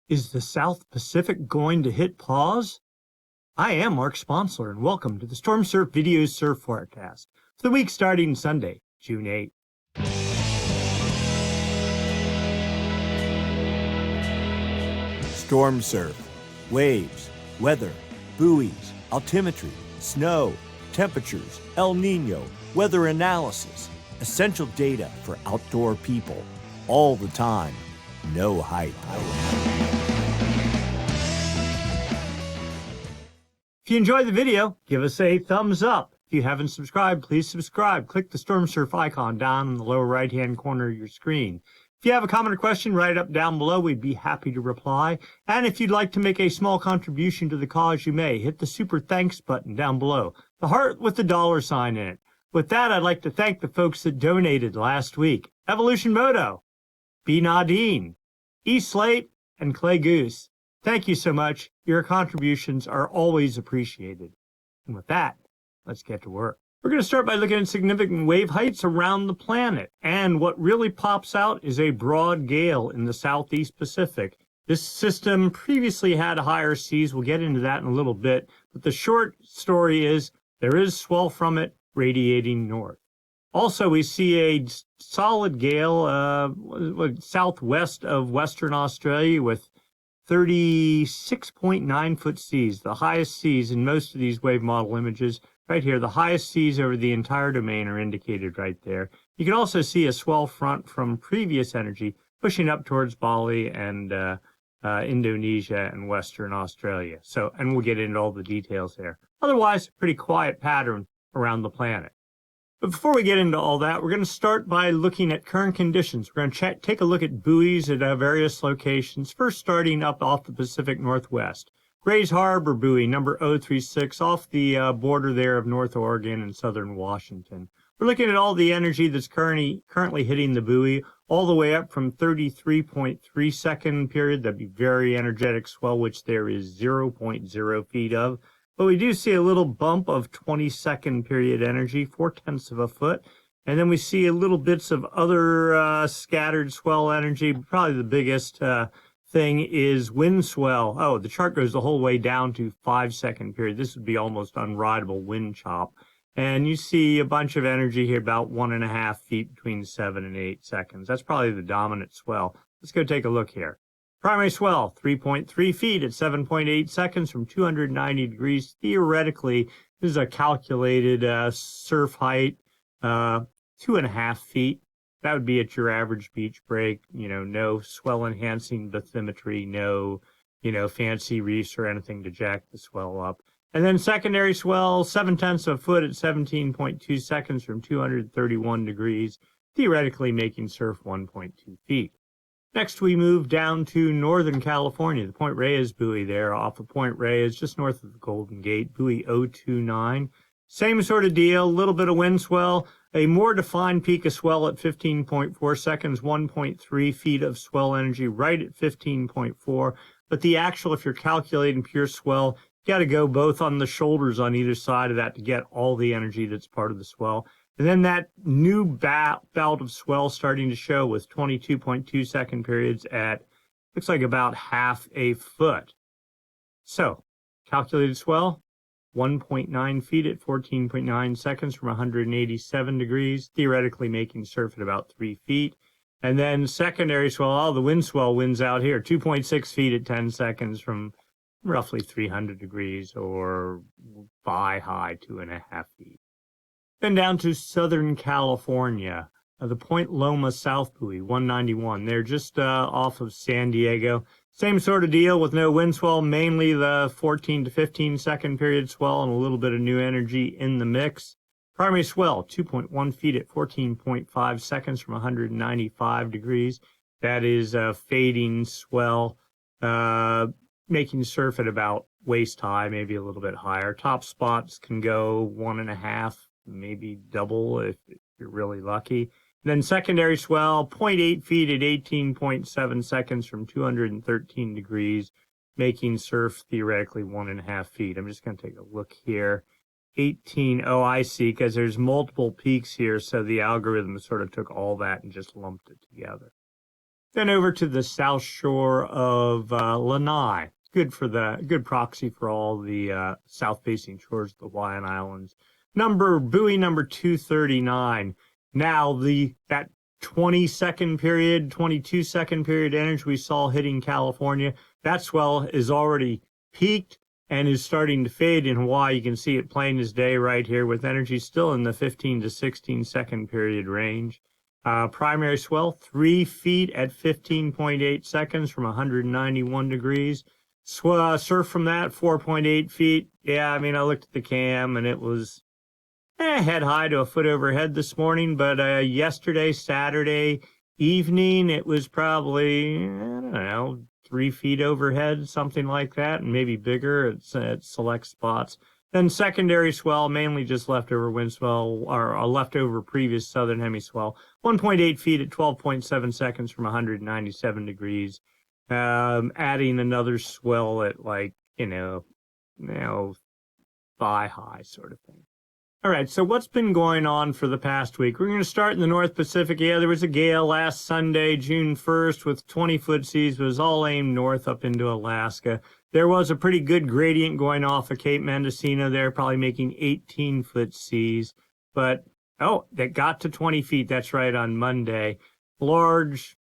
Is the South Pacific going to hit pause? I am Mark Sponsler, and welcome to the Stormsurf Video Surf Forecast for the week starting Sunday, June 8th. Stormsurf, waves, weather, buoys, altimetry, snow, temperatures, El Nino, weather analysis, essential data for outdoor people, all the time, no hype. If you enjoyed the video, give us a thumbs up. If you haven't subscribed, please subscribe. Click the Stormsurf icon down in the lower right-hand corner of your screen. If you have a comment or question, write it up down below. We'd be happy to reply. And if you'd like to make a small contribution to the cause, you may. Hit the super thanks button down below, the heart with the $ in it. With that, I'd like to thank the folks that donated last week. Evolution Moto, B. Nadine, E. Slate, and Clay Goose. Thank you so much. Your contributions are always appreciated. And with that, let's get to work. We're going to start by looking at significant wave heights around the planet. And what really pops out is a broad gale in the Southeast Pacific. This system previously had higher seas. We'll get into that in a little bit. But the short story is there is swell from it radiating north. Also, we see a solid gale southwest of Western Australia with 36.9 foot seas, the highest seas in most of these wave model images. Right here, the highest seas over the entire domain are indicated right there. You can also see a swell front from previous energy pushing up towards Bali and Indonesia and Western Australia. And we'll get into all the details there. Otherwise, pretty quiet pattern around the planet. But before we get into all that, we're going to start by looking at current conditions. We're going to take a look at buoys at various locations, first starting up off the Pacific Northwest. Grays Harbor buoy, number 036, off the border there of North Oregon and southern Washington. We're looking at all the energy that's currently hitting the buoy, all the way up from 33.3 second period. That'd be very energetic swell, which there is 0.0 feet of. But we do see a little bump of 20-second period energy, 0.4 of a foot. And then we see a little bits of other scattered swell energy. Probably the biggest thing is wind swell. Oh, the chart goes the whole way down to 5-second period. This would be almost unrideable wind chop. And you see a bunch of energy here, about 1.5 feet between 7 and 8 seconds. That's probably the dominant swell. Let's go take a look here. Primary swell, 3.3 feet at 7.8 seconds from 290 degrees. Theoretically, this is a calculated surf height, 2.5 feet. That would be at your average beach break. No swell enhancing bathymetry, no, fancy reefs or anything to jack the swell up. And then secondary swell, 0.7 of a foot at 17.2 seconds from 231 degrees, theoretically making surf 1.2 feet. Next, we move down to Northern California, the Point Reyes buoy there off of Point Reyes, just north of the Golden Gate, buoy 029. Same sort of deal, a little bit of wind swell, a more defined peak of swell at 15.4 seconds, 1.3 feet of swell energy right at 15.4. But the actual, if you're calculating pure swell, you got to go both on the shoulders on either side of that to get all the energy that's part of the swell. And then that new belt of swell starting to show with 22.2 second periods at, looks like about half a foot. So, calculated swell, 1.9 feet at 14.9 seconds from 187 degrees, theoretically making surf at about 3 feet. And then secondary swell, the wind swell wins out here, 2.6 feet at 10 seconds from roughly 300 degrees or high 2.5 feet. Then down to Southern California, the Point Loma South buoy, 191. They're just off of San Diego. Same sort of deal with no wind swell, mainly the 14 to 15 second period swell and a little bit of new energy in the mix. Primary swell, 2.1 feet at 14.5 seconds from 195 degrees. That is a fading swell, making surf at about waist high, maybe a little bit higher. Top spots can go 1.5, maybe double if you're really lucky. Then secondary swell, 0.8 feet at 18.7 seconds from 213 degrees, making surf theoretically 1.5 feet. I'm just going to take a look here. 18, oh, I see, because there's multiple peaks here, so the algorithm sort of took all that and just lumped it together. Then over to the south shore of Lanai. Good proxy for all the south-facing shores of the Hawaiian Islands. Buoy number 239. Now that 20-second period, 22-second period energy we saw hitting California, that swell is already peaked and is starting to fade in Hawaii. You can see it plain as day right here with energy still in the 15 to 16-second period range. Primary swell, 3 feet at 15.8 seconds from 191 degrees. Surf from that, 4.8 feet. Yeah, I mean, I looked at the cam and it was head high to a foot overhead this morning, but yesterday, Saturday evening, it was probably, I don't know, 3 feet overhead, something like that, and maybe bigger at select spots. Then secondary swell, mainly just leftover wind swell, or a leftover previous southern hemi swell, 1.8 feet at 12.7 seconds from 197 degrees. Adding another swell at thigh high sort of thing. All right, so what's been going on for the past week? We're going to start in the North Pacific. Yeah, there was a gale last Sunday, June 1st, with 20-foot seas. It was all aimed north up into Alaska. There was a pretty good gradient going off of Cape Mendocino there, probably making 18-foot seas. But, that got to 20 feet. That's right, on Monday. Large,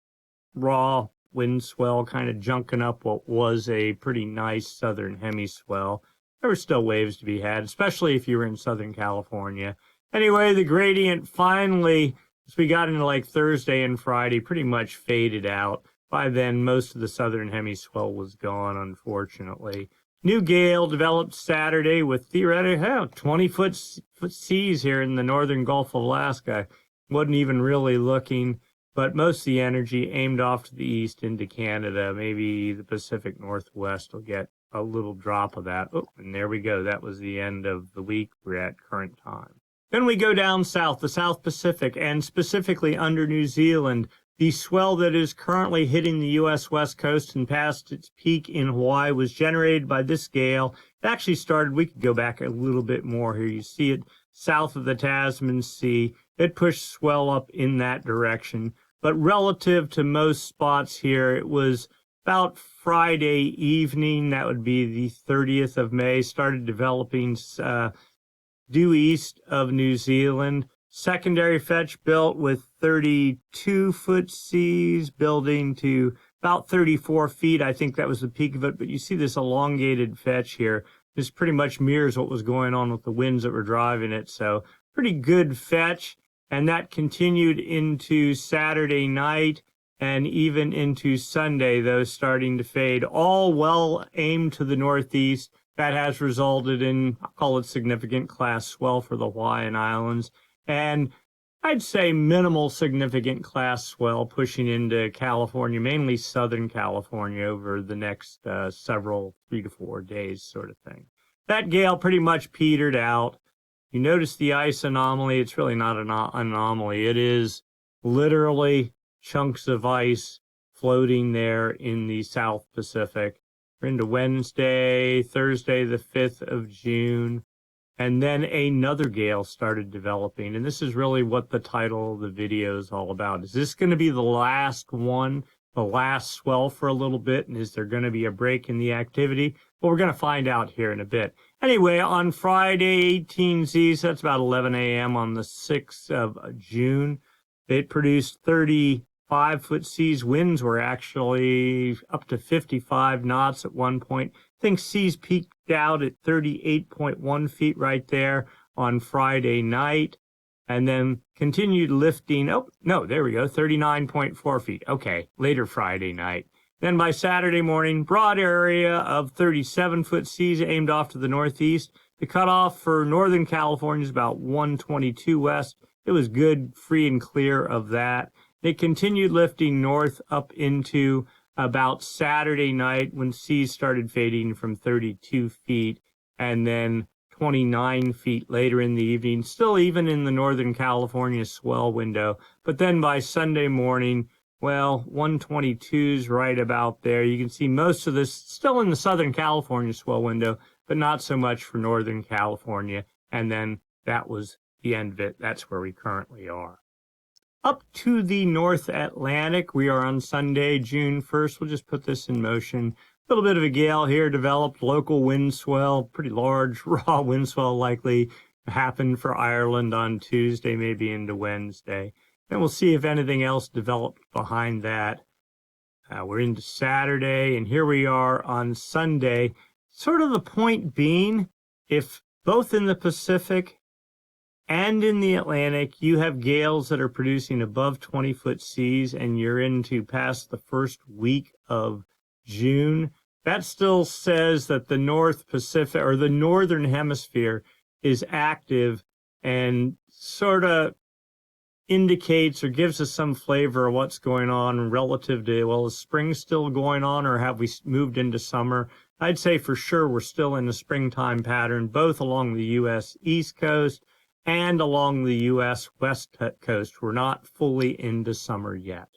raw wind swell kind of junking up what was a pretty nice southern hemi swell. There were still waves to be had, especially if you were in Southern California. Anyway, the gradient finally, as we got into like Thursday and Friday, pretty much faded out. By then, most of the southern hemi swell was gone, unfortunately. New gale developed Saturday with theoretically 20-foot seas here in the northern Gulf of Alaska. Wasn't even really looking, but most of the energy aimed off to the east into Canada. Maybe the Pacific Northwest will get a little drop of that. Oh, and there we go. That was the end of the week we're at current time. Then we go down south, the South Pacific, and specifically under New Zealand. The swell that is currently hitting the U.S. West Coast and past its peak in Hawaii was generated by this gale. It actually started, we could go back a little bit more here. You see it south of the Tasman Sea. It pushed swell up in that direction. But relative to most spots here, it was about Friday evening, that would be the 30th of May, started developing due east of New Zealand. Secondary fetch built with 32-foot seas, building to about 34 feet. I think that was the peak of it, but you see this elongated fetch here. This pretty much mirrors what was going on with the winds that were driving it, so pretty good fetch. And that continued into Saturday night and even into Sunday, though, starting to fade. All well aimed to the northeast. That has resulted in, I'll call it significant class swell for the Hawaiian Islands. And I'd say minimal significant class swell pushing into California, mainly Southern California, over the next several 3 to 4 days sort of thing. That gale pretty much petered out. You notice the ice anomaly. It's really not an anomaly. It is literally chunks of ice floating there in the South Pacific. We're into Wednesday, Thursday, the 5th of June. And then another gale started developing. And this is really what the title of the video is all about. Is this going to be the last one, the last swell for a little bit? And is there going to be a break in the activity? Well, we're going to find out here in a bit. Anyway, on Friday, 18 Z's, that's about 11 a.m. on the 6th of June, it produced 35-foot seas. Winds were actually up to 55 knots at one point. I think seas peaked out at 38.1 feet right there on Friday night, and then continued lifting. Oh, no, there we go, 39.4 feet. Okay, later Friday night. Then by Saturday morning, broad area of 37-foot seas aimed off to the northeast. The cutoff for Northern California is about 122 west. It was good, free and clear of that. They continued lifting north up into about Saturday night when seas started fading from 32 feet and then 29 feet later in the evening, still even in the Northern California swell window. But then by Sunday morning, well, 122's right about there. You can see most of this still in the Southern California swell window, but not so much for Northern California. And then that was the end of it. That's where we currently are. Up to the North Atlantic, we are on Sunday, June 1st. We'll just put this in motion. A little bit of a gale here developed, local wind swell, pretty large raw wind swell likely happened for Ireland on Tuesday, maybe into Wednesday. And we'll see if anything else developed behind that. We're into Saturday, and here we are on Sunday. Sort of the point being, if both in the Pacific and in the Atlantic, you have gales that are producing above 20-foot seas, and you're into past the first week of June, that still says that the North Pacific, or the Northern Hemisphere, is active and sort of indicates or gives us some flavor of what's going on relative to, well, is spring still going on, or have we moved into summer? I'd say for sure we're still in a springtime pattern, both along the U.S. East Coast and along the U.S. West Coast. We're not fully into summer yet.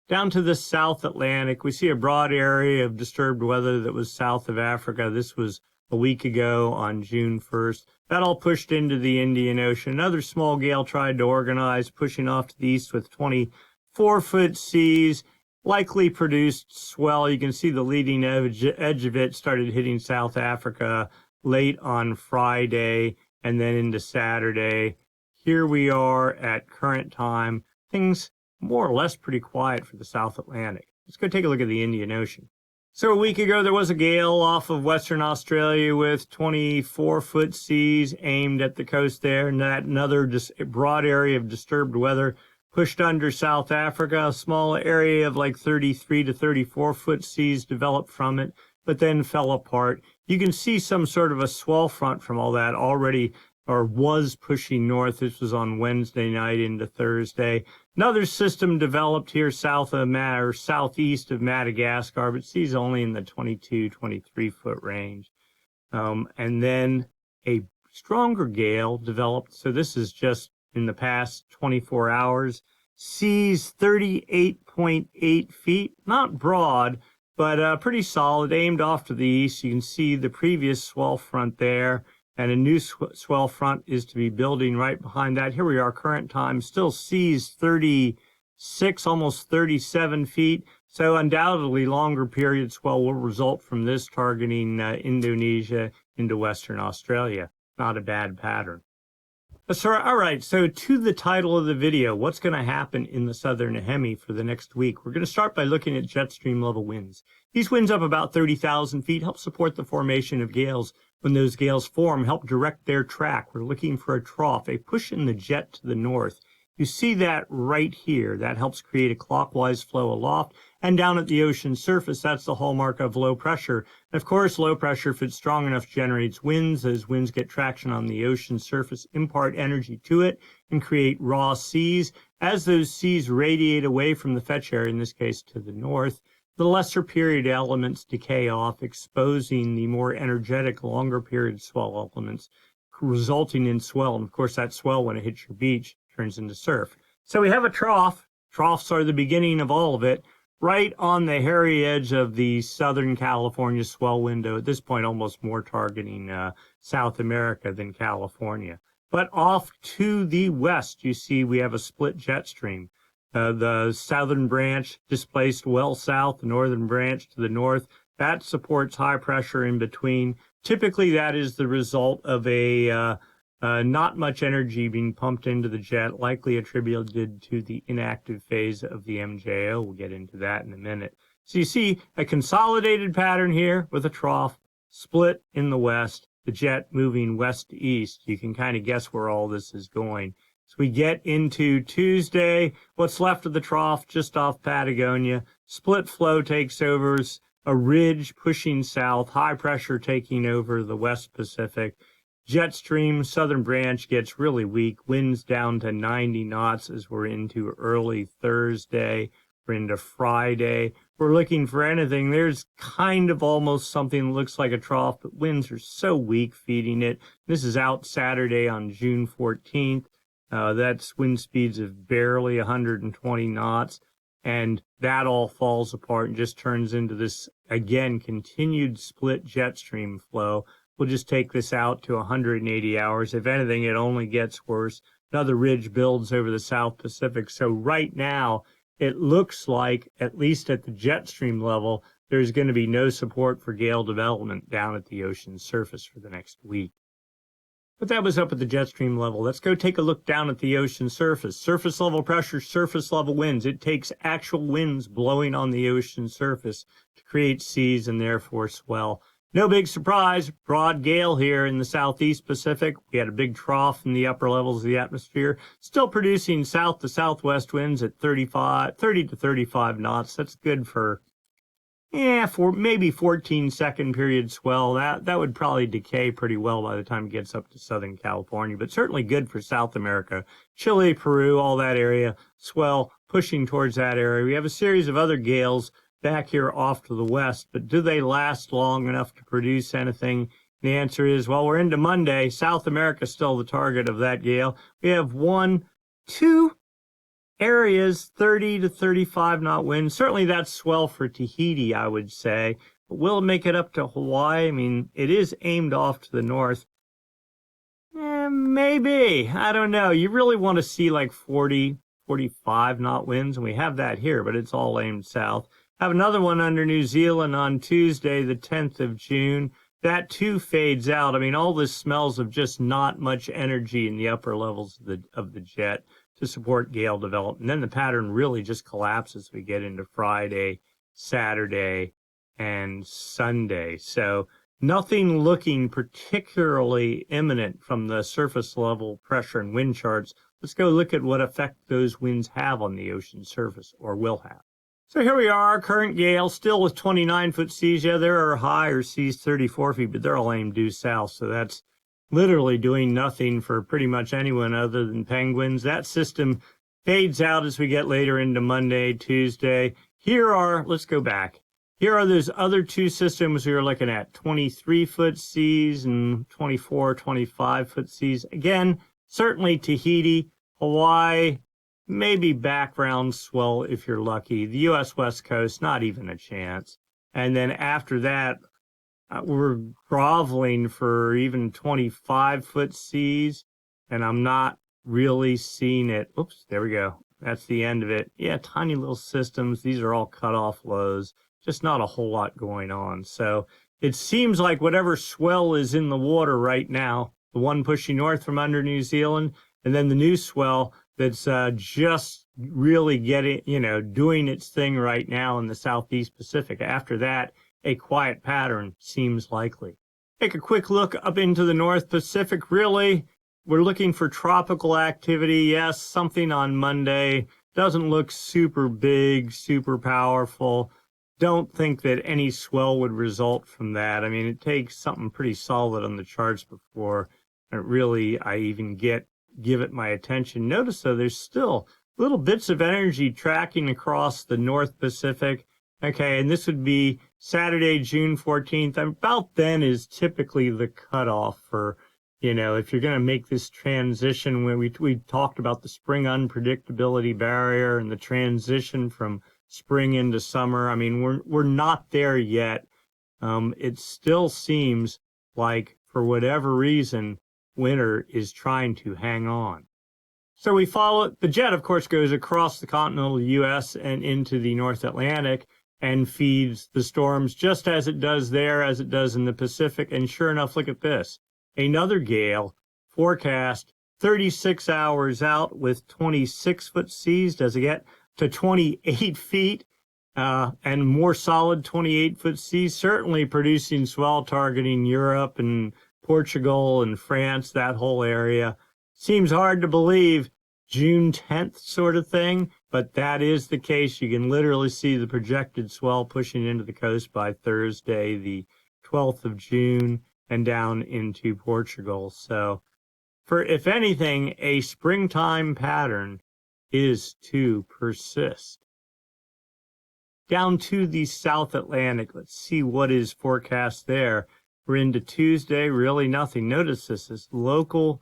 Down to the South Atlantic, we see a broad area of disturbed weather that was south of Africa. This was a week ago on June 1st. That all pushed into the Indian Ocean. Another small gale tried to organize, pushing off to the east with 24-foot seas, likely produced swell. You can see the leading edge of it started hitting South Africa late on Friday and then into Saturday. Here we are at current time. Things more or less pretty quiet for the South Atlantic. Let's go take a look at the Indian Ocean. So a week ago, there was a gale off of Western Australia with 24-foot seas aimed at the coast there, and that another broad area of disturbed weather pushed under South Africa. A small area of like 33 to 34-foot seas developed from it, but then fell apart. You can see some sort of a swell front from all that already, or was pushing north. This was on Wednesday night into Thursday. Another system developed here south of southeast of Madagascar, but seas only in the 22, 23-foot range. And then a stronger gale developed. So this is just in the past 24 hours. Seas 38.8 feet, not broad, but pretty solid, aimed off to the east. You can see the previous swell front there, and a new swell front is to be building right behind that. Here we are, current time, still seas 36, almost 37 feet. So undoubtedly longer period swell will result from this targeting Indonesia into Western Australia. Not a bad pattern. So, all right, so to the title of the video, what's going to happen in the Southern Hemi for the next week? We're going to start by looking at jet stream level winds. These winds up about 30,000 feet help support the formation of gales. When those gales form, help direct their track. We're looking for a trough, a push in the jet to the north. You see that right here. That helps create a clockwise flow aloft. And down at the ocean surface, that's the hallmark of low pressure. And of course, low pressure, if it's strong enough, generates winds. Those winds get traction on the ocean surface, impart energy to it, and create raw seas. As those seas radiate away from the fetch area, in this case to the north, the lesser period elements decay off, exposing the more energetic, longer period swell elements, resulting in swell. And of course, that swell, when it hits your beach, turns into surf. So we have a trough. Troughs are the beginning of all of it, right on the hairy edge of the Southern California swell window. At this point, almost more targeting South America than California. But off to the west, you see we have a split jet stream. The southern branch displaced well south, the northern branch to the north. That supports high pressure in between. Typically, that is the result of a not much energy being pumped into the jet, likely attributed to the inactive phase of the MJO. We'll get into that in a minute. So you see a consolidated pattern here with a trough, split in the west, the jet moving west to east. You can kind of guess where all this is going. So we get into Tuesday, what's left of the trough just off Patagonia. Split flow takes over, a ridge pushing south, high pressure taking over the West Pacific. Jet stream, southern branch gets really weak, winds down to 90 knots as we're into early Thursday. We're into Friday. We're looking for anything. There's kind of almost something that looks like a trough, but winds are so weak feeding it. This is out Saturday on June 14th. That's wind speeds of barely 120 knots, and that all falls apart and just turns into this, again, continued split jet stream flow. We'll just take this out to 180 hours. If anything, it only gets worse. another ridge builds over the South Pacific. So right now, it looks like, at least at the Jetstream level, there's going to be no support for gale development down at the ocean surface for the next week. But that was up at the Jetstream level. Let's go take a look down at the ocean surface. Surface level pressure, surface level winds. It takes actual winds blowing on the ocean surface to create seas and therefore swell. No big surprise, broad gale here in the southeast Pacific. We had a big trough in the upper levels of the atmosphere, still producing south to southwest winds at 30 to 35 knots. That's good for for maybe 14-second period swell. That would probably decay pretty well by the time it gets up to Southern California, but certainly good for South America. Chile, Peru, all that area, swell pushing towards that area. We have a series of other gales back here off to the west, but do they last long enough to produce anything? The answer is, well, we're into Monday. South America is still the target of that gale. We have 2 areas, 30 to 35 knot winds. Certainly that's swell for Tahiti, I would say. But will it make it up to Hawaii? I mean, it is aimed off to the north. Maybe. I don't know. You really want to see like 40, 45 knot winds, and we have that here, but it's all aimed south. Have another one under New Zealand on Tuesday, the 10th of June. That too fades out. I mean, all this smells of just not much energy in the upper levels of the jet to support gale development. And then the pattern really just collapses as we get into Friday, Saturday, and Sunday. So nothing looking particularly imminent from the surface level pressure and wind charts. Let's go look at what effect those winds have on the ocean surface, or will have. So here we are, current gale, still with 29-foot seas. Yeah, there are higher seas, 34 feet, but they're all aimed due south. So that's literally doing nothing for pretty much anyone other than penguins. That system fades out as we get later into Monday, Tuesday. Let's go back. Here are those other 2 systems we were looking at, 23-foot seas and 24, 25-foot seas. Again, certainly Tahiti, Hawaii, maybe background swell if you're lucky. The U.S. West Coast, not even a chance. And then after that, we're groveling for even 25-foot seas, and I'm not really seeing it. Oops, there we go. That's the end of it. Yeah, tiny little systems. These are all cut-off lows. Just not a whole lot going on. So it seems like whatever swell is in the water right now, the one pushing north from under New Zealand, and then the new swell that's just really doing its thing right now in the Southeast Pacific. After that, a quiet pattern seems likely. Take a quick look up into the North Pacific. Really, we're looking for tropical activity. Yes, something on Monday. Doesn't look super big, super powerful. Don't think that any swell would result from that. I mean, it takes something pretty solid on the charts before I even give it my attention. Notice, though, there's still little bits of energy tracking across the North Pacific. Okay, and this would be Saturday, June 14th. About then is typically the cutoff for, if you're going to make this transition. When we talked about the spring unpredictability barrier and the transition from spring into summer. I mean, we're not there yet. It still seems like, for whatever reason, winter is trying to hang on. So we follow the jet, of course, goes across the continental U.S. and into the North Atlantic and feeds the storms just as it does there, as it does in the Pacific. And sure enough, look at this. Another gale forecast 36 hours out with 26-foot seas. Does it get to 28 feet and more solid 28-foot seas? Certainly producing swell targeting Europe and Portugal and France, that whole area. Seems hard to believe, June 10th sort of thing, but that is the case. You can literally see the projected swell pushing into the coast by Thursday, the 12th of June, and down into Portugal. So, if anything, a springtime pattern is to persist. Down to the South Atlantic, let's see what is forecast there. We're into Tuesday, really nothing. Notice this local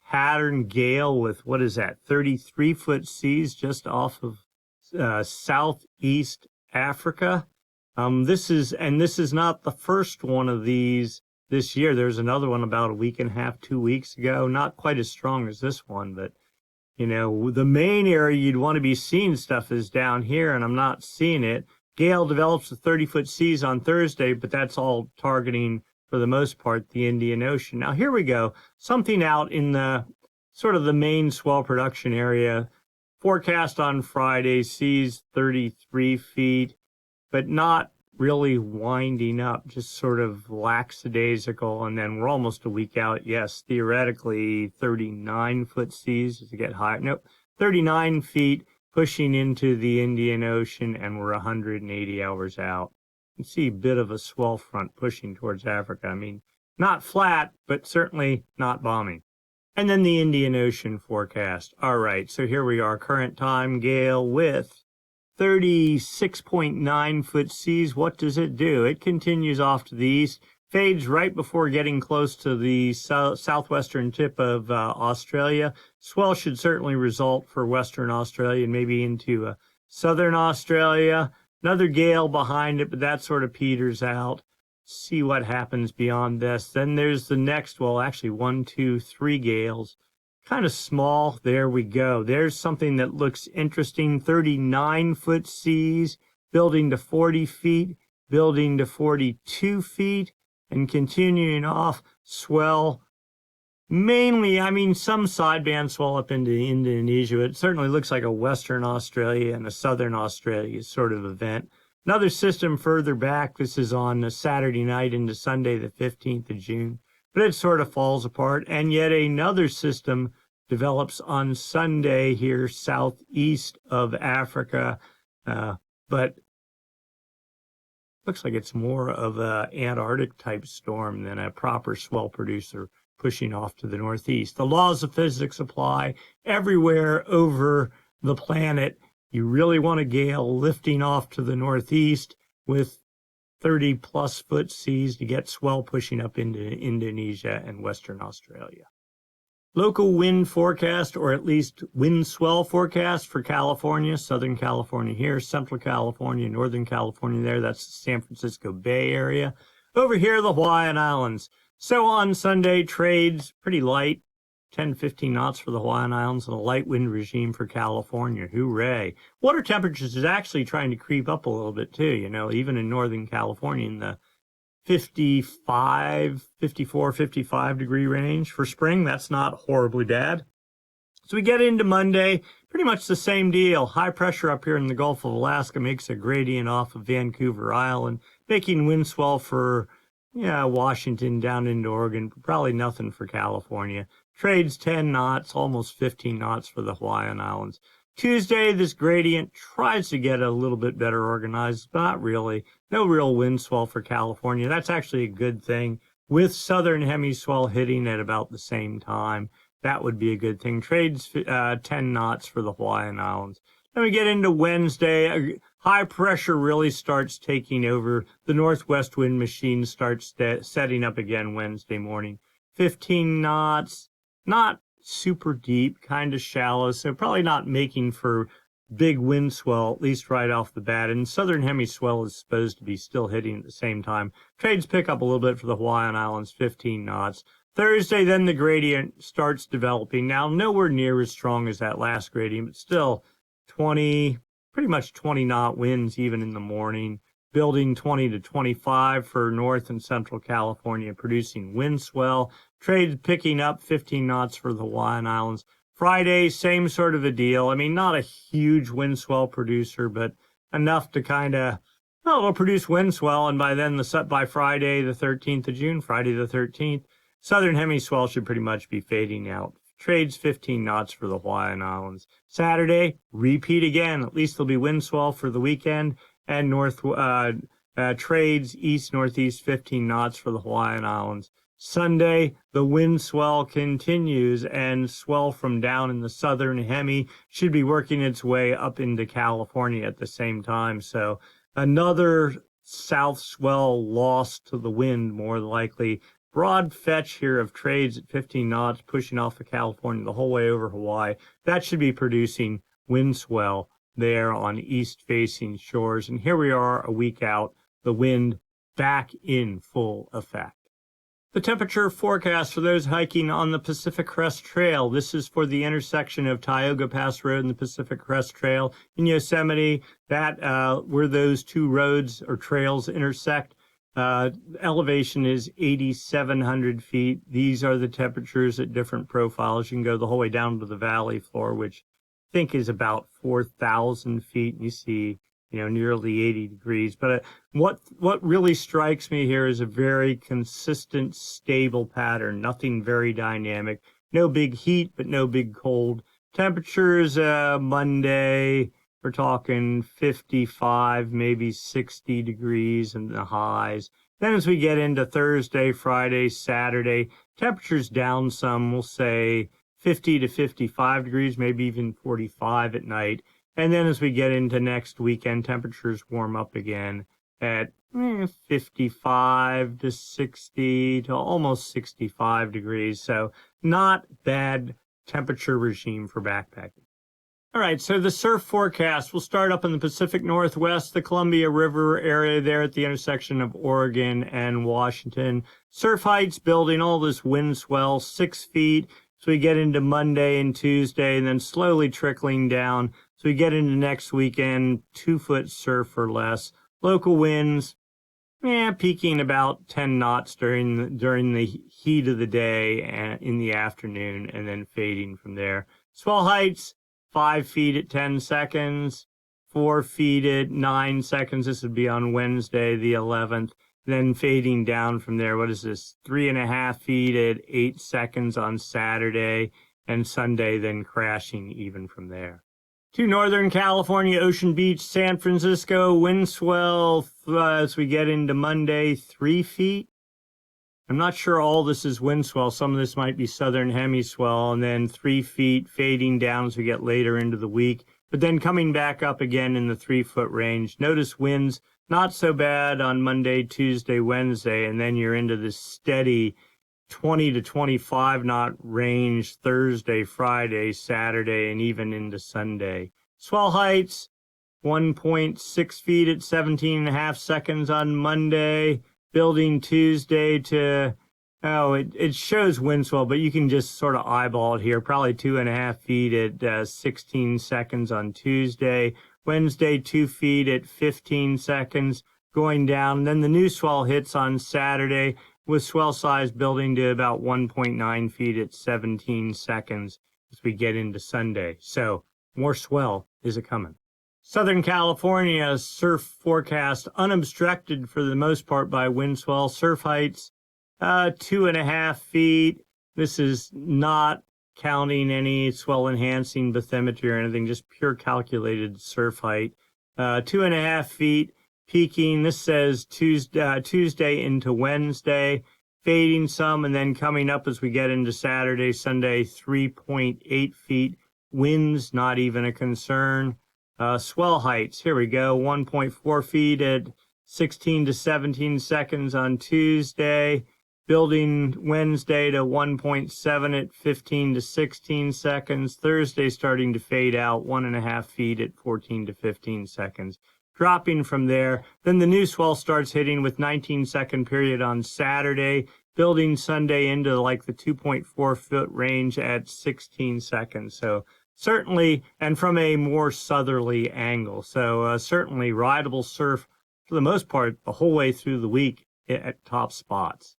pattern gale with, 33-foot seas just off of southeast Africa. This is not the first one of these this year. There's another one about a week and a half, 2 weeks ago. Not quite as strong as this one, but You know, the main area you'd want to be seeing stuff is down here, and I'm not seeing it. Gale develops with 30-foot seas on Thursday, but that's all targeting, for the most part, the Indian Ocean. Now, here we go. Something out in the sort of the main swell production area. Forecast on Friday, seas 33 feet, but not really winding up, just sort of lackadaisical. And then we're almost a week out. Yes, theoretically 39-foot seas to get higher. Nope, 39 feet pushing into the Indian Ocean, and we're 180 hours out. You see a bit of a swell front pushing towards Africa. I mean, not flat, but certainly not bombing. And then the Indian Ocean forecast. All right, so here we are, current time gale with 36.9 foot seas. What does it do? It continues off to the east, fades right before getting close to the southwestern tip of Australia. Swell should certainly result for Western Australia and maybe into Southern Australia. Another gale behind it, but that sort of peters out. See what happens beyond this. Then there's the next, well, actually 1, 2, 3 gales. Kind of small. There we go. There's something that looks interesting. 39-foot seas, building to 40 feet, building to 42 feet, and continuing off. Swell. Mainly, I mean, some sideband swell up into Indonesia. It certainly looks like a Western Australia and a Southern Australia sort of event. Another system further back. This is on a Saturday night into Sunday, the 15th of June. But it sort of falls apart. And yet another system develops on Sunday here southeast of Africa. But looks like it's more of an Antarctic type storm than a proper swell producer pushing off to the northeast. The laws of physics apply everywhere over the planet. You really want a gale lifting off to the northeast with 30-plus foot seas to get swell pushing up into Indonesia and Western Australia. Local wind forecast, or at least wind swell forecast for California, Southern California here, Central California, Northern California there. That's the San Francisco Bay Area. Over here, the Hawaiian Islands. So on Sunday, trades pretty light, 10, 15 knots for the Hawaiian Islands, and a light wind regime for California. Hooray. Water temperatures is actually trying to creep up a little bit too, you know, even in Northern California in the 55, 54, 55 degree range. For spring, that's not horribly bad. So we get into Monday, pretty much the same deal. High pressure up here in the Gulf of Alaska makes a gradient off of Vancouver Island, making wind swell for Washington down into Oregon, probably nothing for California. Trades 10 knots, almost 15 knots for the Hawaiian Islands. Tuesday, this gradient tries to get a little bit better organized, but not really. No real wind swell for California. That's actually a good thing. With southern hemiswell hitting at about the same time, that would be a good thing. Trades 10 knots for the Hawaiian Islands. Then we get into Wednesday. High pressure really starts taking over. The northwest wind machine starts setting up again Wednesday morning. 15 knots, not super deep, kind of shallow, so probably not making for big wind swell, at least right off the bat. And southern hemiswell is supposed to be still hitting at the same time. Trades pick up a little bit for the Hawaiian Islands, 15 knots. Thursday, then the gradient starts developing. Now, nowhere near as strong as that last gradient, but still 20, pretty much 20 knot winds even in the morning. Building 20 to 25 for North and Central California, producing wind swell. Trades picking up 15 knots for the Hawaiian Islands. Friday, same sort of a deal. I mean, not a huge wind swell producer, but enough to kind of, well, it'll produce wind swell. And by then, by Friday, the 13th of June, Friday the 13th, southern hemiswell should pretty much be fading out. Trades 15 knots for the Hawaiian Islands. Saturday, repeat again. At least there'll be wind swell for the weekend. And trades east-northeast 15 knots for the Hawaiian Islands. Sunday, the wind swell continues, and swell from down in the southern hemi should be working its way up into California at the same time. So another south swell lost to the wind, more likely. Broad fetch here of trades at 15 knots, pushing off of California the whole way over Hawaii. That should be producing wind swell there on east-facing shores. And here we are a week out, the wind back in full effect. The temperature forecast for those hiking on the Pacific Crest Trail. This is for the intersection of Tioga Pass Road and the Pacific Crest Trail in Yosemite. That where those two roads or trails intersect. Elevation is 8,700 feet. These are the temperatures at different profiles. You can go the whole way down to the valley floor, which I think is about 4,000 feet. You see, nearly 80 degrees. But what really strikes me here is a very consistent, stable pattern. Nothing very dynamic. No big heat, but no big cold. Temperatures Monday, we're talking 55, maybe 60 degrees in the highs. Then as we get into Thursday, Friday, Saturday, temperatures down some. We'll say 50 to 55 degrees, maybe even 45 at night. And then as we get into next weekend, temperatures warm up again at 55 to 60 to almost 65 degrees. So not bad temperature regime for backpacking. All right, so the surf forecast, we'll start up in the Pacific Northwest, the Columbia River area there at the intersection of Oregon and Washington. Surf heights building, all this wind swell, 6 feet. So we get into Monday and Tuesday, and then slowly trickling down. So we get into next weekend, 2-foot surf or less. Local winds, peaking about 10 knots during the heat of the day and in the afternoon, and then fading from there. Swell heights, 5 feet at 10 seconds, 4 feet at 9 seconds. This would be on Wednesday, the 11th. Then fading down from there. What is this? 3.5 feet at 8 seconds on Saturday, and Sunday then crashing even from there. To Northern California, Ocean Beach, San Francisco, wind swell as we get into Monday, 3 feet. I'm not sure all this is wind swell. Some of this might be southern hemiswell, and then 3 feet fading down as we get later into the week, but then coming back up again in the 3-foot range. Notice winds not so bad on Monday, Tuesday, Wednesday, and then you're into this steady 20 to 25 knot range Thursday, Friday, Saturday, and even into Sunday. Swell heights, 1.6 feet at 17.5 seconds on Monday. Building Tuesday to, it shows wind swell, but you can just sort of eyeball it here. Probably 2.5 feet at 16 seconds on Tuesday. Wednesday, 2 feet at 15 seconds going down. Then the new swell hits on Saturday with swell size building to about 1.9 feet at 17 seconds as we get into Sunday. So more swell is a-coming. Southern California surf forecast unobstructed for the most part by wind swell. Surf heights 2.5 feet. This is not counting any swell enhancing bathymetry or anything, just pure calculated surf height. 2.5 feet peaking. This says Tuesday into Wednesday, fading some, and then coming up as we get into Saturday, Sunday, 3.8 feet. Winds not even a concern. Swell heights, here we go, 1.4 feet at 16 to 17 seconds on Tuesday, building Wednesday to 1.7 at 15 to 16 seconds, Thursday starting to fade out, 1.5 feet at 14 to 15 seconds. Dropping from there, then the new swell starts hitting with 19-second period on Saturday, building Sunday into like the 2.4 foot range at 16 seconds. So certainly, and from a more southerly angle. So certainly rideable surf for the most part the whole way through the week at top spots.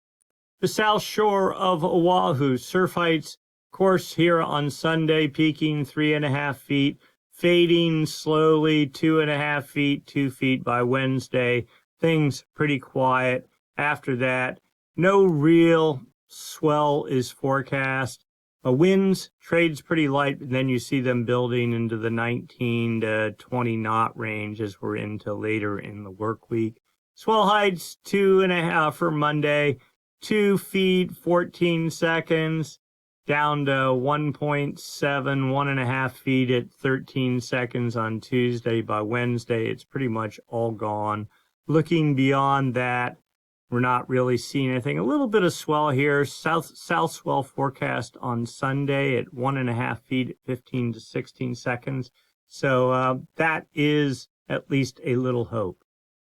The south shore of Oahu, surf heights, of course, here on Sunday, peaking 3.5 feet, fading slowly 2.5 feet, 2 feet by Wednesday. Things pretty quiet. After that, no real swell is forecast. Winds, trades pretty light, and then you see them building into the 19 to 20 knot range as we're into later in the work week. Swell heights, 2.5 for Monday, 2 feet, 14 seconds, down to 1.7, 1.5 feet at 13 seconds on Tuesday. By Wednesday, it's pretty much all gone. Looking beyond that, we're not really seeing anything. A little bit of swell here. South swell forecast on Sunday at 1.5 feet at 15 to 16 seconds. So that is at least a little hope.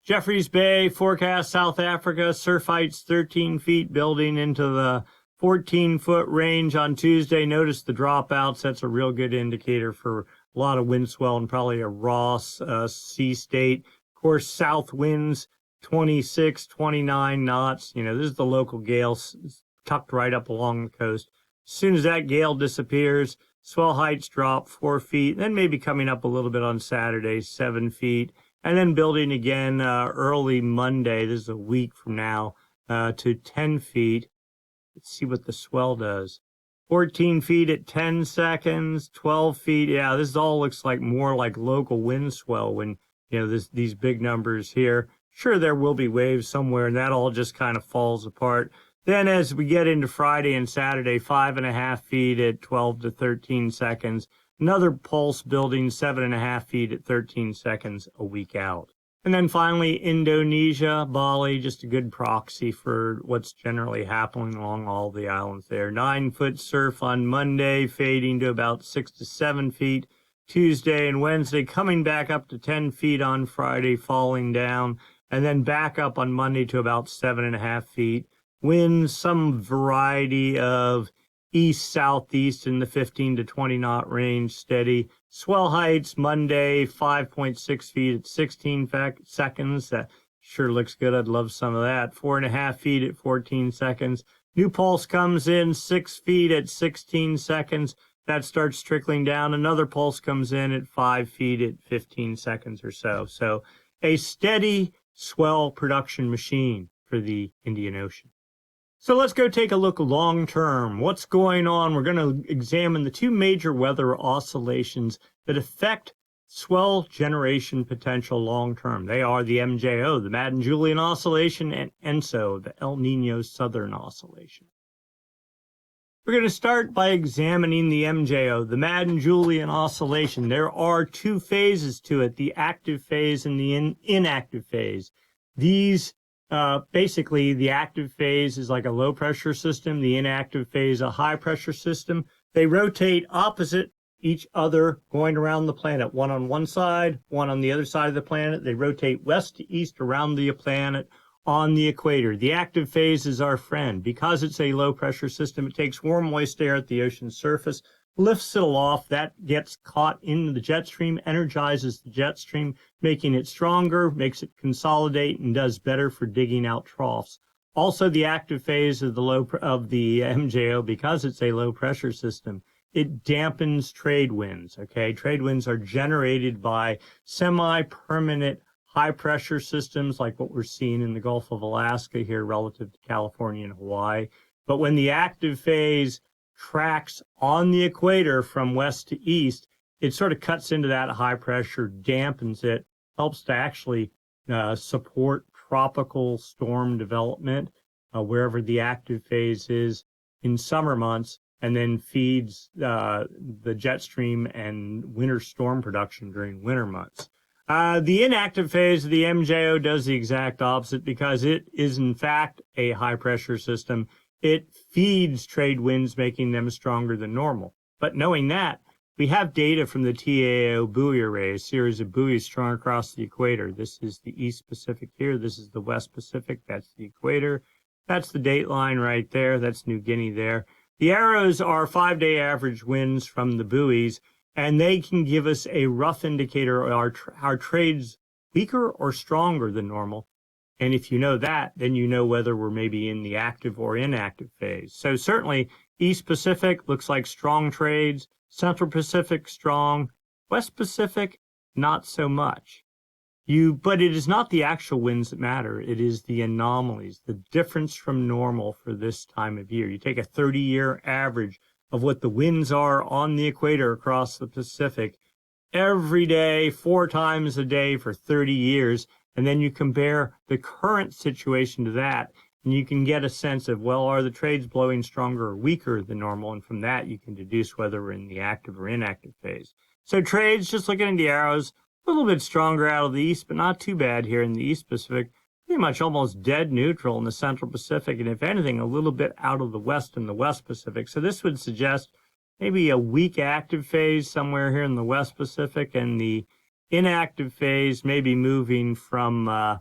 Jeffreys Bay forecast, South Africa, surf heights 13 feet, building into the 14-foot range on Tuesday. Notice the dropouts. That's a real good indicator for a lot of wind swell and probably a raw sea state. Of course, south winds 26, 29 knots. You know, this is the local gale tucked right up along the coast. As soon as that gale disappears, swell heights drop 4 feet, then maybe coming up a little bit on Saturday, 7 feet, and then building again early Monday, this is a week from now, to 10 feet. Let's see what the swell does. 14 feet at 10 seconds, 12 feet. Yeah, this all looks like more like local wind swell when, you know, these big numbers here. Sure, there will be waves somewhere, and that all just kind of falls apart. Then as we get into Friday and Saturday, 5.5 feet at 12 to 13 seconds. Another pulse building 7.5 feet at 13 seconds a week out. And then finally, Indonesia, Bali, just a good proxy for what's generally happening along all the islands there. 9-foot surf on Monday, fading to about 6 to 7 feet. Tuesday and Wednesday, coming back up to 10 feet on Friday, falling down, and then back up on Monday to about 7.5 feet. Winds, some variety of east-southeast in the 15 to 20 knot range, steady. Swell heights Monday, 5.6 feet at 16 seconds. That sure looks good. I'd love some of that. 4.5 feet at 14 seconds. New pulse comes in 6 feet at 16 seconds. That starts trickling down. Another pulse comes in at 5 feet at 15 seconds or so. So a steady swell production machine for the Indian Ocean. So let's go take a look long term. What's going on? We're going to examine the two major weather oscillations that affect swell generation potential long term. They are the MJO, the Madden-Julian Oscillation, and ENSO, the El Nino Southern Oscillation. We're going to start by examining the MJO, the Madden-Julian Oscillation. There are two phases to it, the active phase and the inactive phase. These basically, the active phase is like a low pressure system, the inactive phase a high pressure system. They rotate opposite each other going around the planet, one on one side, one on the other side of the planet. They rotate west to east around the planet on the equator. The active phase is our friend. Because it's a low pressure system, it takes warm, moist air at the ocean's surface, lifts it aloft, that gets caught in the jet stream, energizes the jet stream, making it stronger, makes it consolidate, and does better for digging out troughs. Also, the active phase of the MJO, because it's a low pressure system, it dampens trade winds. Okay, trade winds are generated by semi-permanent high pressure systems like what we're seeing in the Gulf of Alaska here relative to California and Hawaii. But when the active phase tracks on the equator from west to east, it sort of cuts into that high pressure, dampens it, helps to actually support tropical storm development wherever the active phase is in summer months, and then feeds the jet stream and winter storm production during winter months. The inactive phase of the MJO does the exact opposite because it is in fact a high pressure system. It feeds trade winds, making them stronger than normal. But knowing that, we have data from the TAO buoy array, a series of buoys strung across the equator. This is the East Pacific here. This is the West Pacific. That's the equator. That's the date line right there. That's New Guinea there. The arrows are 5-day average winds from the buoys, and they can give us a rough indicator of our trade's weaker or stronger than normal. And if you know that, then you know whether we're maybe in the active or inactive phase. So certainly, East Pacific looks like strong trades, Central Pacific strong, West Pacific not so much. But it is not the actual winds that matter. It is the anomalies, the difference from normal for this time of year. You take a 30-year average of what the winds are on the equator across the Pacific every day, 4 times a day for 30 years, and then you compare the current situation to that, and you can get a sense of, well, are the trades blowing stronger or weaker than normal? And from that, you can deduce whether we're in the active or inactive phase. So trades, just looking at the arrows, a little bit stronger out of the east, but not too bad here in the East Pacific. Pretty much almost dead neutral in the Central Pacific, and if anything, a little bit out of the West in the West Pacific. So this would suggest maybe a weak active phase somewhere here in the West Pacific, and the inactive phase maybe moving from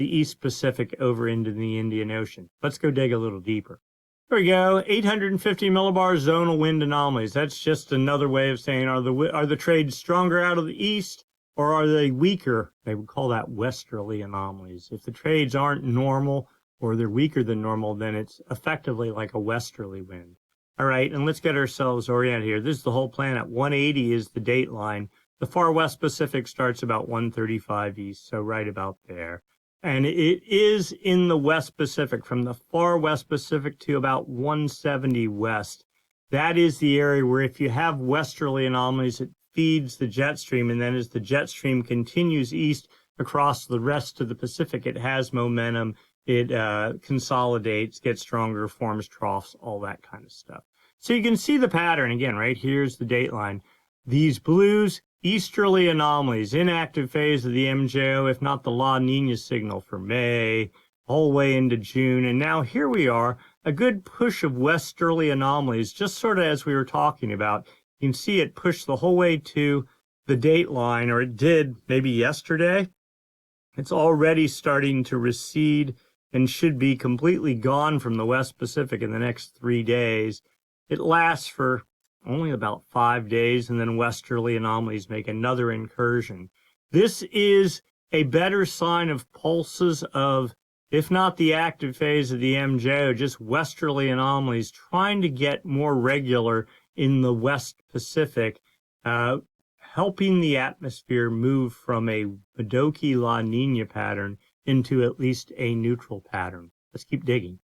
the East Pacific over into the Indian Ocean. Let's go dig a little deeper. There we go, 850 millibars zonal wind anomalies. That's just another way of saying, are the trades stronger out of the east or are they weaker? They would call that westerly anomalies. If the trades aren't normal or they're weaker than normal, then it's effectively like a westerly wind. All right, and let's get ourselves oriented here. This is the whole planet. 180 is the date line. The far west Pacific starts about 135 east, so right about there. And it is in the West Pacific, from the far West Pacific to about 170 west. That is the area where if you have westerly anomalies, it feeds the jet stream. And then as the jet stream continues east across the rest of the Pacific, it has momentum. It consolidates, gets stronger, forms troughs, all that kind of stuff. So you can see the pattern again, right? Here's the date line. These blues, easterly anomalies, inactive phase of the MJO, if not the La Nina signal for May, all the way into June. And now here we are, a good push of westerly anomalies, just sort of as we were talking about. You can see it pushed the whole way to the date line, or it did maybe yesterday. It's already starting to recede and should be completely gone from the West Pacific in the next 3 days. It lasts for only about 5 days, and then westerly anomalies make another incursion. This is a better sign of pulses of, if not the active phase of the MJO, just westerly anomalies trying to get more regular in the West Pacific, helping the atmosphere move from a Modoki La Nina pattern into at least a neutral pattern. Let's keep digging.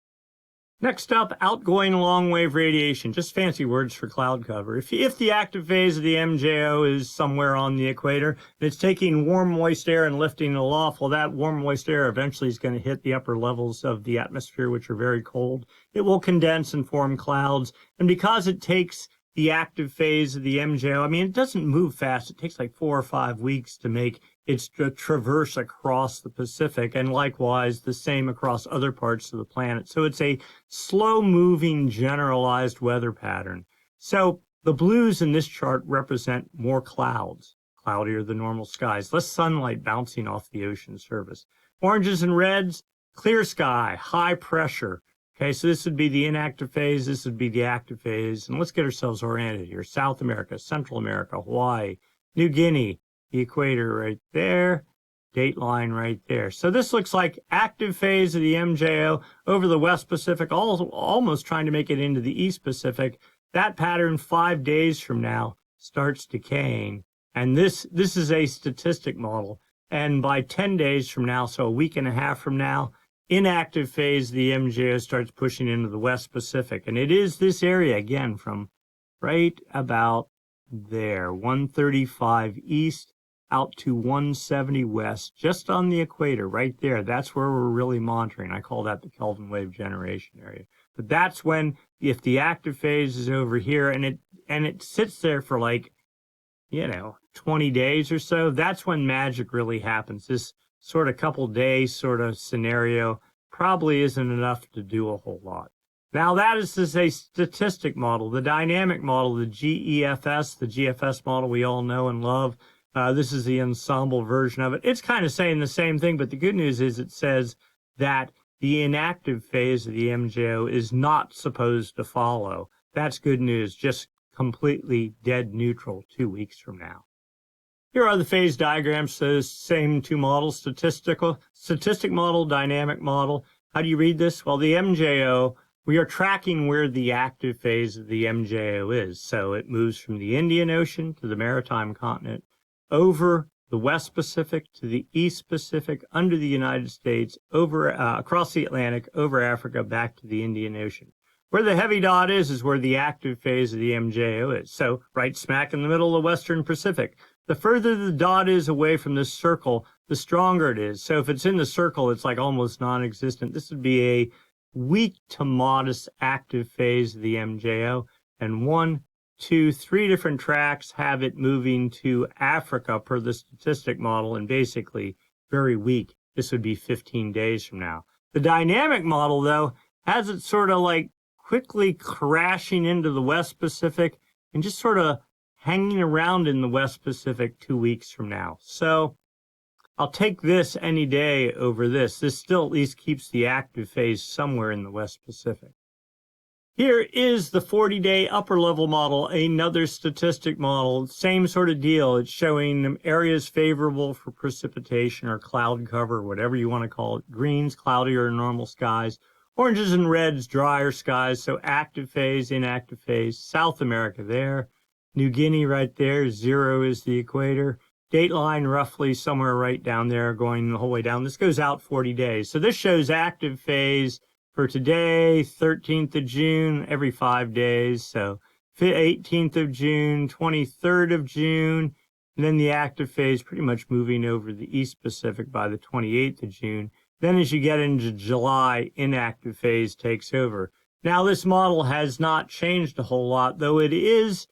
Next up, outgoing long-wave radiation, just fancy words for cloud cover. If the active phase of the MJO is somewhere on the equator, and it's taking warm, moist air and lifting it aloft, well, that warm, moist air eventually is going to hit the upper levels of the atmosphere, which are very cold. It will condense and form clouds, and because it takes the active phase of the MJO, I mean, it doesn't move fast. It takes like 4 or 5 weeks to make its traverse across the Pacific, and likewise the same across other parts of the planet. So it's a slow-moving, generalized weather pattern. So the blues in this chart represent more clouds, cloudier than normal skies, less sunlight bouncing off the ocean surface. Oranges and reds, clear sky, high pressure. Okay, so this would be the inactive phase, this would be the active phase, and let's get ourselves oriented here. South America, Central America, Hawaii, New Guinea, the equator right there, date line right there. So this looks like active phase of the MJO over the West Pacific, almost trying to make it into the East Pacific. That pattern 5 days from now starts decaying, and this is a statistic model. And by 10 days from now, so a week and a half from now, inactive phase of the MJO starts pushing into the West Pacific. And it is this area, again, from right about there, 135 east out to 170 west, just on the equator, right there. That's where we're really monitoring. I call that the Kelvin wave generation area. But that's when, if the active phase is over here and it sits there for like, 20 days or so, that's when magic really happens. This sort of couple days sort of scenario probably isn't enough to do a whole lot. Now that is a statistic model. The dynamic model, the GEFS, the GFS model we all know and love. This is the ensemble version of it. It's kind of saying the same thing, but the good news is it says that the inactive phase of the MJO is not supposed to follow. That's good news, just completely dead neutral 2 weeks from now. Here are the phase diagrams, so same two models, statistic model, dynamic model. How do you read this? Well, the MJO, we are tracking where the active phase of the MJO is. So it moves from the Indian Ocean to the maritime continent, over the West Pacific to the East Pacific, under the United States, over across the Atlantic, over Africa, back to the Indian Ocean. Where the heavy dot is where the active phase of the MJO is. So right smack in the middle of the Western Pacific. The further the dot is away from this circle, the stronger it is. So if it's in the circle, it's like almost non-existent. This would be a weak to modest active phase of the MJO. And 1, 2, 3 different tracks have it moving to Africa per the statistic model, and basically very weak. This would be 15 days from now. The dynamic model, though, has it sort of like quickly crashing into the West Pacific and just sort of hanging around in the West Pacific 2 weeks from now. So I'll take this any day over this. This still at least keeps the active phase somewhere in the West Pacific. Here is the 40-day upper level model, another statistic model, same sort of deal. It's showing areas favorable for precipitation or cloud cover, whatever you want to call it. Greens, cloudier or normal skies. Oranges and reds, drier skies. So active phase, inactive phase. South America there. New Guinea right there. 0 is the equator. Dateline roughly somewhere right down there going the whole way down. This goes out 40 days. So this shows active phase for today, 13th of June, every 5 days. So 18th of June, 23rd of June, and then the active phase pretty much moving over the East Pacific by the 28th of June. Then as you get into July, inactive phase takes over. Now this model has not changed a whole lot, though it is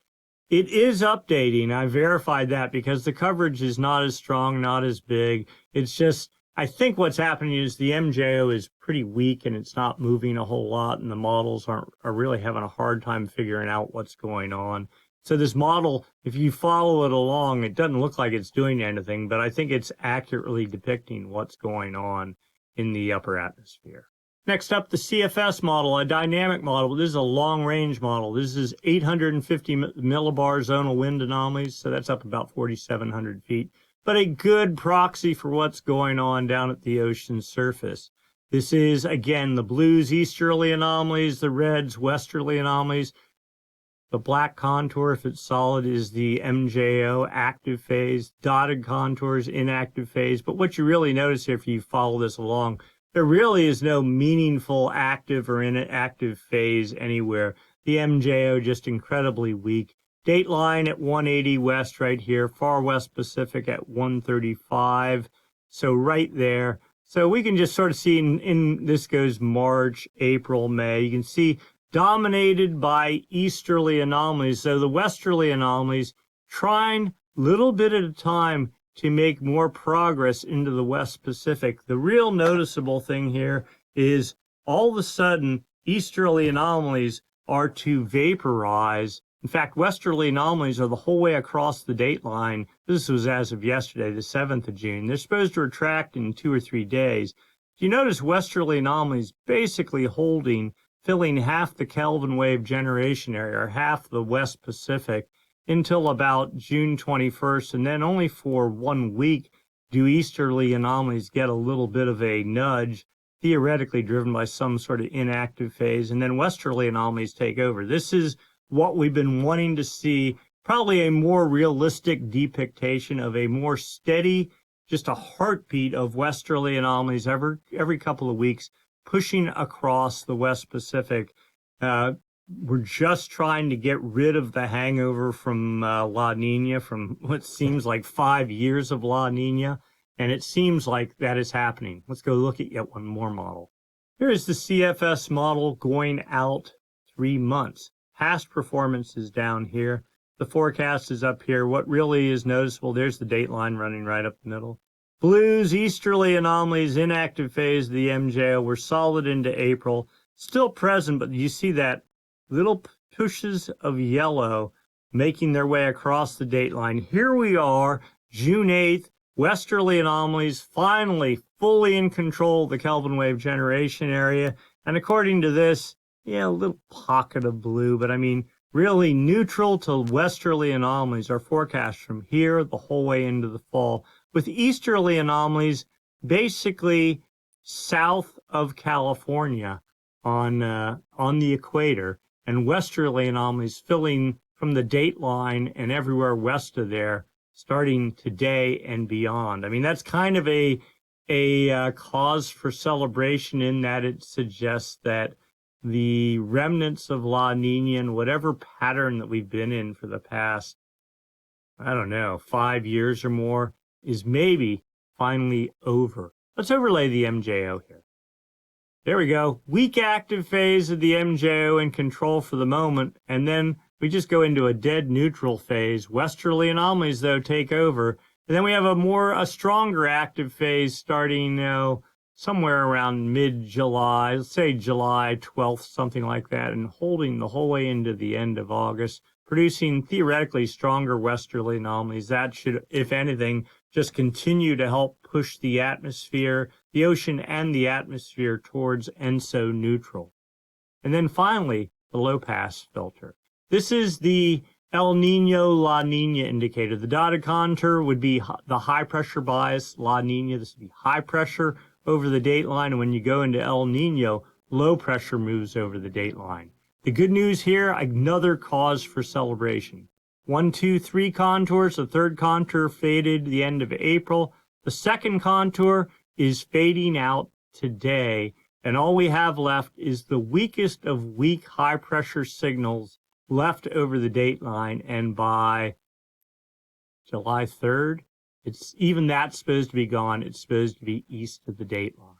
updating. I verified that because the coverage is not as strong, not as big. It's just, I think what's happening is the MJO is pretty weak and it's not moving a whole lot, and the models are really having a hard time figuring out what's going on. So this model, if you follow it along, it doesn't look like it's doing anything, but I think it's accurately depicting what's going on in the upper atmosphere. Next up, the CFS model, a dynamic model. This is a long-range model. This is 850 millibar zonal wind anomalies, so that's up about 4,700 feet, but a good proxy for what's going on down at the ocean surface. This is, again, the blues, easterly anomalies, the reds, westerly anomalies. The black contour, if it's solid, is the MJO active phase, dotted contours, inactive phase. But what you really notice here, if you follow this along, there really is no meaningful active or inactive phase anywhere. The MJO just incredibly weak. Dateline at 180 west right here, far west Pacific at 135. So right there. So we can just sort of see in this goes March, April, May. You can see dominated by easterly anomalies. So the westerly anomalies trying little bit at a time to make more progress into the West Pacific. The real noticeable thing here is all of a sudden easterly anomalies are to vaporize. In fact, westerly anomalies are the whole way across the dateline. This was as of yesterday, the 7th of June. They're supposed to retract in 2 or 3 days. You notice westerly anomalies basically filling half the Kelvin wave generation area, or half the West Pacific, until about June 21st, and then only for 1 week do easterly anomalies get a little bit of a nudge, theoretically driven by some sort of inactive phase, and then westerly anomalies take over. This is what we've been wanting to see, probably a more realistic depiction of a more steady, just a heartbeat of westerly anomalies every couple of weeks, pushing across the West Pacific. We're just trying to get rid of the hangover from La Nina, from what seems like 5 years of La Nina, and it seems like that is happening. Let's go look at yet one more model. Here is the CFS model going out 3 months. Past performance is down here. The forecast is up here. What really is noticeable, there's the date line running right up the middle. Blues, easterly anomalies, inactive phase of the MJO were solid into April. Still present, but you see that little pushes of yellow making their way across the dateline. Here we are, June 8th, westerly anomalies finally fully in control of the Kelvin wave generation area. And according to this, yeah, a little pocket of blue, but I mean, really neutral to westerly anomalies are forecast from here the whole way into the fall, with easterly anomalies basically south of California on the equator, and westerly anomalies filling from the date line and everywhere west of there, starting today and beyond. I mean, that's kind of a cause for celebration in that it suggests that the remnants of La Nina and whatever pattern that we've been in for the past, 5 years or more, is maybe finally over. Let's overlay the MJO here. There we go. Weak active phase of the MJO in control for the moment, and then we just go into a dead neutral phase. Westerly anomalies, though, take over. And then we have a stronger active phase starting somewhere around mid-July, let's say July 12th, something like that, and holding the whole way into the end of August. producing theoretically stronger westerly anomalies. That should, if anything, just continue to help push the atmosphere, the ocean and the atmosphere towards ENSO neutral. And then finally, the low pass filter. This is the El Nino La Nina indicator. The dotted contour would be the high pressure bias, La Nina. This would be high pressure over the dateline. And when you go into El Nino, low pressure moves over the dateline. The good news here, another cause for celebration. 1, 2, 3 contours. The third contour faded the end of April. The second contour is fading out today. And all we have left is the weakest of weak high pressure signals left over the dateline, and by July 3rd, even that's supposed to be gone. It's supposed to be east of the dateline.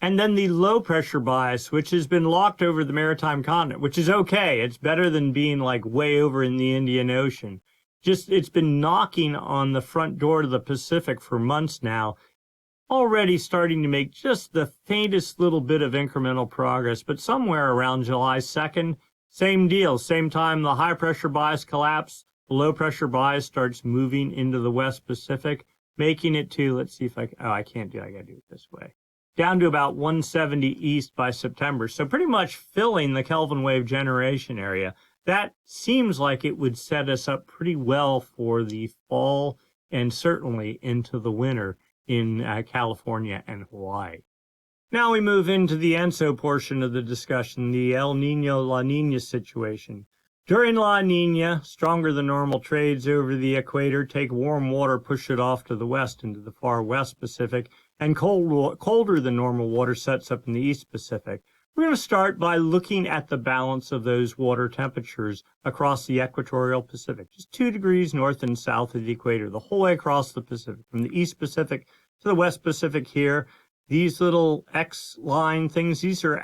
And then the low pressure bias, which has been locked over the maritime continent, which is okay. It's better than being like way over in the Indian Ocean. It's been knocking on the front door to the Pacific for months now, already starting to make just the faintest little bit of incremental progress, but somewhere around July 2nd, same deal. Same time the high pressure bias collapsed, the low pressure bias starts moving into the West Pacific, making it to, let's see if I can't do it. I gotta do it this way. Down to about 170 east by September. So pretty much filling the Kelvin wave generation area. That seems like it would set us up pretty well for the fall and certainly into the winter in California and Hawaii. Now we move into the ENSO portion of the discussion, the El Nino-La Nina situation. During La Nina, stronger than normal trades over the equator take warm water, push it off to the west into the far West Pacific, and colder than normal water sets up in the East Pacific. We're going to start by looking at the balance of those water temperatures across the Equatorial Pacific, just 2 degrees north and south of the equator, the whole way across the Pacific, from the East Pacific to the West Pacific here. These little X line things, these are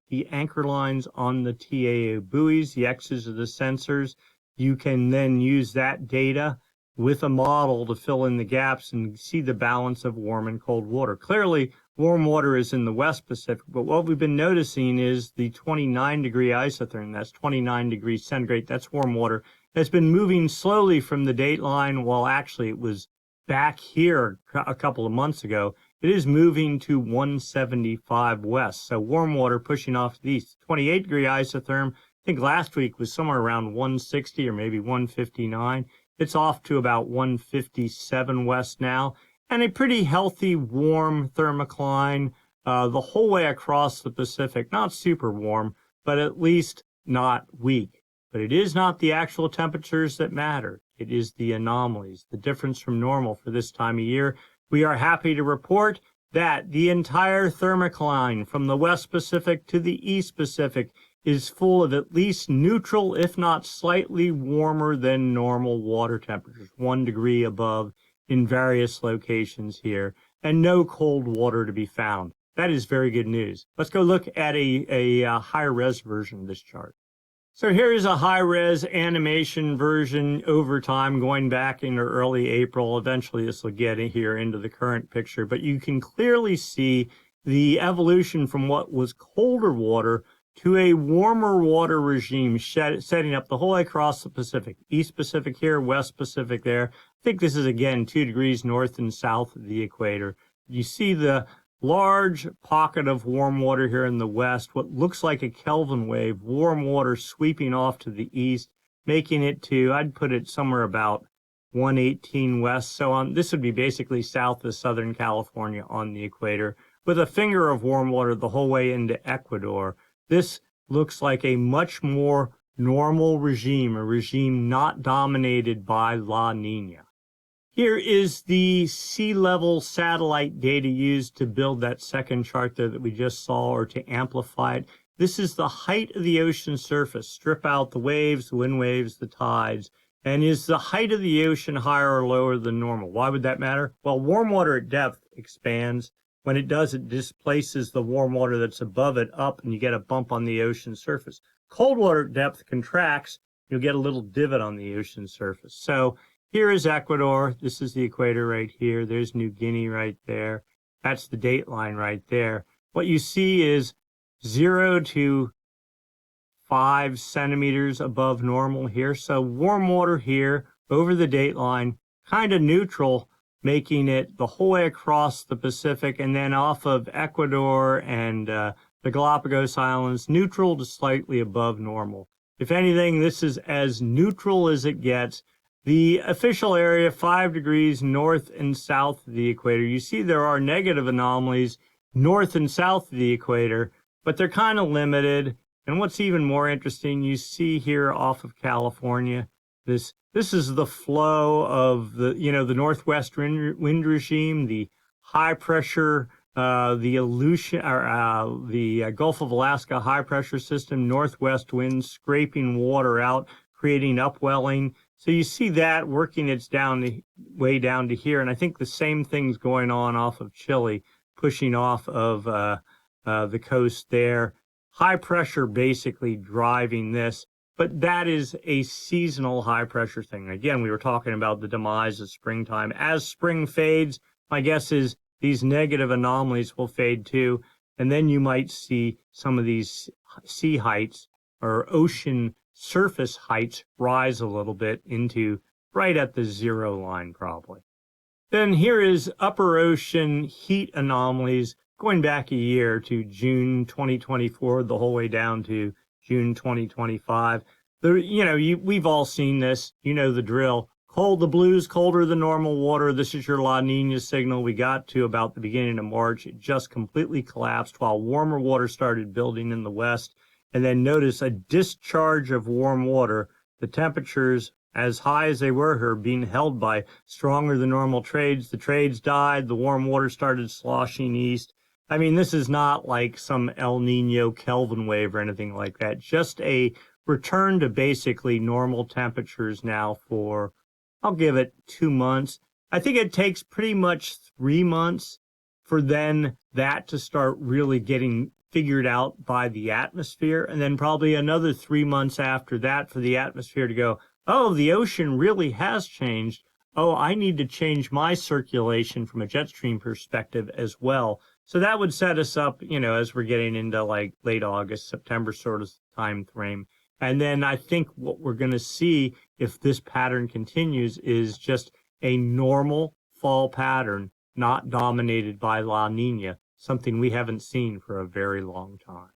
the anchor lines on the TAO buoys. The X's are the sensors. You can then use that data with a model to fill in the gaps and see the balance of warm and cold water. Clearly, warm water is in the West Pacific, but what we've been noticing is the 29-degree isotherm, that's 29 degrees centigrade, that's warm water, has been moving slowly from the dateline, while actually it was back here a couple of months ago. It is moving to 175 west, so warm water pushing off to the east. 28-degree isotherm, I think last week was somewhere around 160 or maybe 159. It's off to about 157 west now, and a pretty healthy warm thermocline the whole way across the Pacific. Not super warm, but at least not weak. But it is not the actual temperatures that matter. It is the anomalies, the difference from normal for this time of year. We are happy to report that the entire thermocline from the West Pacific to the East Pacific is full of at least neutral, if not slightly warmer than normal water temperatures, 1 degree above in various locations here, and no cold water to be found. That is very good news. Let's go look at a higher res version of this chart. So here is a high-res animation version over time, going back into early April. Eventually this will get in here into the current picture, but you can clearly see the evolution from what was colder water to a warmer water regime setting up the whole way across the Pacific. East Pacific here, West Pacific there. I think this is, again, 2 degrees north and south of the equator. You see the large pocket of warm water here in the west, what looks like a Kelvin wave, warm water sweeping off to the east, making it to, I'd put it somewhere about 118 west. So this would be basically south of Southern California on the equator, with a finger of warm water the whole way into Ecuador. This looks like a much more normal regime, a regime not dominated by La Nina. Here is the sea level satellite data used to build that second chart there that we just saw, or to amplify it. This is the height of the ocean surface. Strip out the waves, the wind waves, the tides. And is the height of the ocean higher or lower than normal? Why would that matter? Well, warm water at depth expands. When it does, it displaces the warm water that's above it up, and you get a bump on the ocean surface. Cold water at depth contracts. You'll get a little divot on the ocean surface. So here is Ecuador. This is the equator right here. There's New Guinea right there. That's the date line right there. What you see is 0 to 5 centimeters above normal here. So warm water here over the date line, kind of neutral, making it the whole way across the Pacific and then off of Ecuador and the Galapagos Islands, neutral to slightly above normal. If anything, this is as neutral as it gets. The official area, 5 degrees north and south of the equator. You see there are negative anomalies north and south of the equator, but they're kind of limited. And what's even more interesting, you see here off of California, this is the flow of the northwest wind regime, the high pressure, the Gulf of Alaska high pressure system, northwest winds scraping water out, creating upwelling. So you see that working its way down to here. And I think the same thing's going on off of Chile, pushing off of the coast there. High pressure basically driving this. But that is a seasonal high pressure thing. Again, we were talking about the demise of springtime. As spring fades, my guess is these negative anomalies will fade too. And then you might see some of these sea heights or ocean surface heights rise a little bit into right at the 0 line probably. Then here is upper ocean heat anomalies going back a year to June 2024, the whole way down to June 2025. We've all seen this. You know the drill. The blues colder than normal water. This is your La Nina signal. We got to about the beginning of March. It just completely collapsed while warmer water started building in the west. And then notice a discharge of warm water. The temperatures, as high as they were here, being held by stronger than normal trades. The trades died. The warm water started sloshing east. I mean, this is not like some El Nino Kelvin wave or anything like that. Just a return to basically normal temperatures now for, I'll give it 2 months. I think it takes pretty much 3 months for then that to start really getting figured out by the atmosphere. And then probably another 3 months after that for the atmosphere to go, oh, the ocean really has changed. Oh, I need to change my circulation from a jet stream perspective as well. So that would set us up, as we're getting into like late August, September sort of time frame. And then I think what we're going to see if this pattern continues is just a normal fall pattern, not dominated by La Nina, something we haven't seen for a very long time.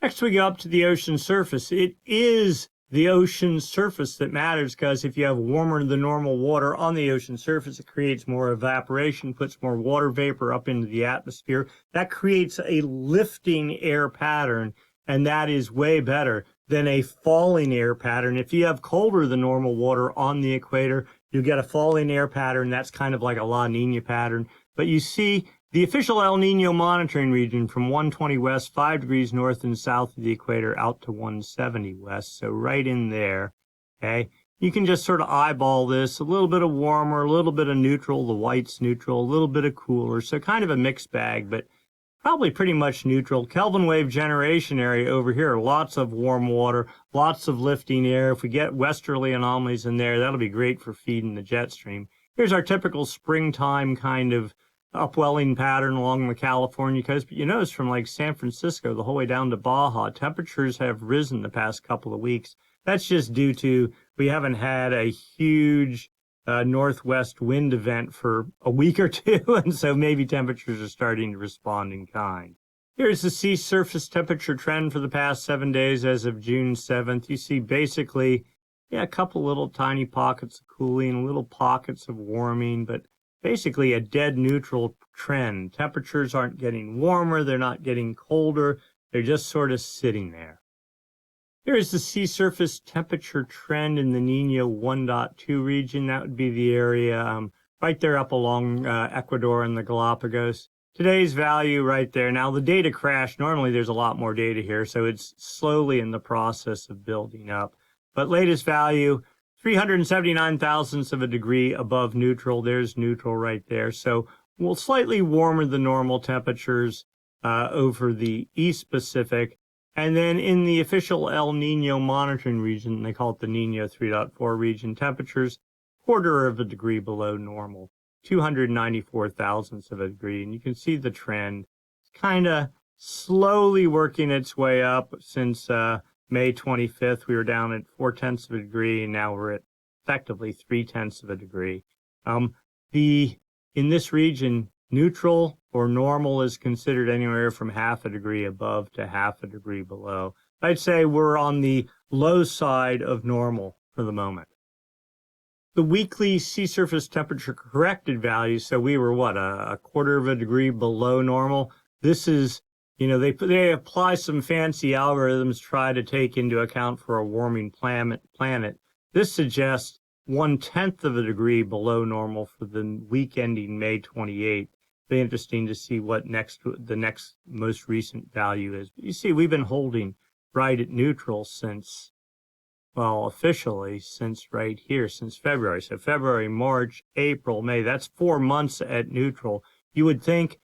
Next, we go up to the ocean surface. It is the ocean surface that matters because if you have warmer than normal water on the ocean surface, it creates more evaporation, puts more water vapor up into the atmosphere. That creates a lifting air pattern, and that is way better than a falling air pattern. If you have colder than normal water on the equator, you get a falling air pattern. That's kind of like a La Nina pattern. But you see the official El Nino monitoring region from 120 west, 5 degrees north and south of the equator out to 170 west. So right in there, okay? You can just sort of eyeball this, a little bit of warmer, a little bit of neutral, the white's neutral, a little bit of cooler. So kind of a mixed bag, but probably pretty much neutral. Kelvin wave generation area over here, lots of warm water, lots of lifting air. If we get westerly anomalies in there, that'll be great for feeding the jet stream. Here's our typical springtime kind of upwelling pattern along the California coast. But you notice from like San Francisco the whole way down to Baja, temperatures have risen the past couple of weeks. That's just due to we haven't had a huge northwest wind event for a week or two, and so maybe temperatures are starting to respond in kind. Here's the sea surface temperature trend for the past 7 days as of June 7th. You see basically, a couple little tiny pockets of cooling, little pockets of warming, but basically a dead neutral trend. Temperatures aren't getting warmer, they're not getting colder, they're just sort of sitting there. Here's the sea surface temperature trend in the Nino 1.2 region. That would be the area right there up along Ecuador and the Galapagos. Today's value right there. Now the data crashed. Normally there's a lot more data here, so it's slowly in the process of building up. But latest value, 379 thousandths of a degree above neutral. There's neutral right there. So well, slightly warmer than normal temperatures over the East Pacific. And then in the official El Nino monitoring region, they call it the Nino 3.4 region, temperatures quarter of a degree below normal, 294 thousandths of a degree. And you can see the trend kind of slowly working its way up since May 25th, we were down at 0.4 of a degree, and now we're at effectively 0.3 of a degree. In this region, neutral or normal is considered anywhere from 0.5 degree above to 0.5 degree below. I'd say we're on the low side of normal for the moment. The weekly sea surface temperature corrected values, so we were what, a 1/4 of a degree below normal. This is, you know, they apply some fancy algorithms to try to take into account for a warming planet. This suggests 1/10 of a degree below normal for the week ending May 28th. Be interesting to see what the next most recent value is. But you see, we've been holding right at neutral since, well, officially since right here, since February. So February, March, April, May, that's 4 months at neutral. You would think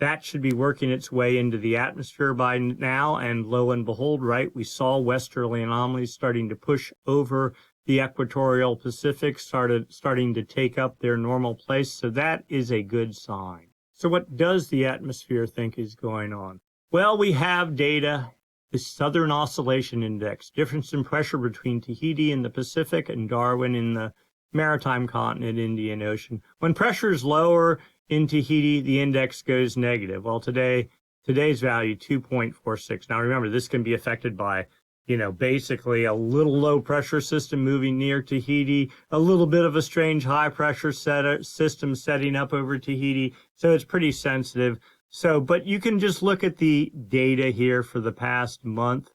that should be working its way into the atmosphere by now, and lo and behold, right, we saw westerly anomalies starting to push over the equatorial Pacific, starting to take up their normal place, so that is a good sign. So what does the atmosphere think is going on? Well, we have data, the Southern Oscillation Index, difference in pressure between Tahiti in the Pacific and Darwin in the maritime continent, Indian Ocean. When pressure is lower in Tahiti, the index goes negative. Well, today's value, 2.46. Now remember, this can be affected by, you know, basically a little low pressure system moving near Tahiti, a little bit of a strange high pressure system setting up over Tahiti. So it's pretty sensitive. So, but you can just look at the data here for the past month,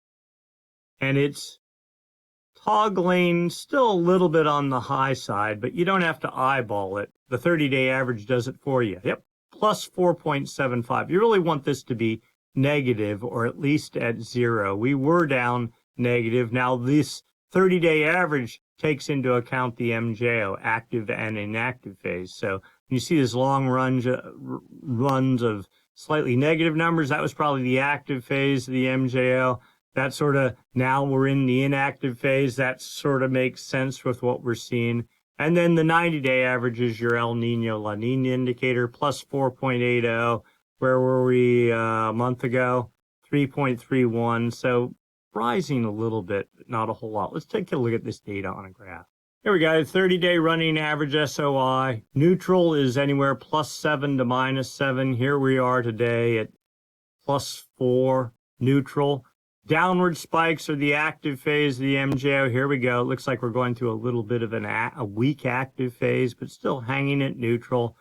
and it's toggling still a little bit on the high side, but you don't have to eyeball it. The 30-day average does it for you. Yep, plus 4.75. You really want this to be negative, or at least at zero. We were down negative. Now this 30-day average takes into account the MJO, active and inactive phase. So you see this long runs of slightly negative numbers. That was probably the active phase of the MJO. That sort of, now we're in the inactive phase. That sort of makes sense with what we're seeing. And then the 90-day average is your El Nino La Nina indicator, plus 4.80. Where were we a month ago? 3.31. So rising a little bit, but not a whole lot. Let's take a look at this data on a graph. Here we go, 30-day running average SOI. Neutral is anywhere +7 to -7. Here we are today at +4, neutral. Downward spikes are the active phase of the MJO. Here we go. It looks like we're going through a little bit of a weak active phase, but still hanging at neutral.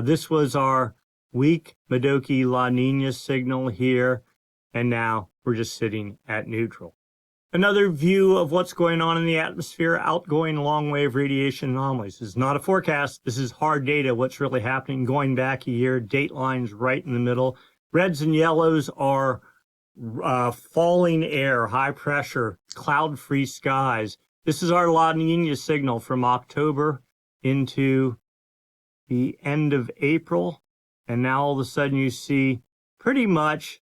This was our weak Madoki La Nina signal here, and now we're just sitting at neutral. Another view of what's going on in the atmosphere, outgoing long-wave radiation anomalies. This is not a forecast. This is hard data, what's really happening going back a year. Date lines right in the middle. Reds and yellows are falling air, high pressure, cloud-free skies. This is our La Nina signal from October into the end of April. And now all of a sudden you see pretty much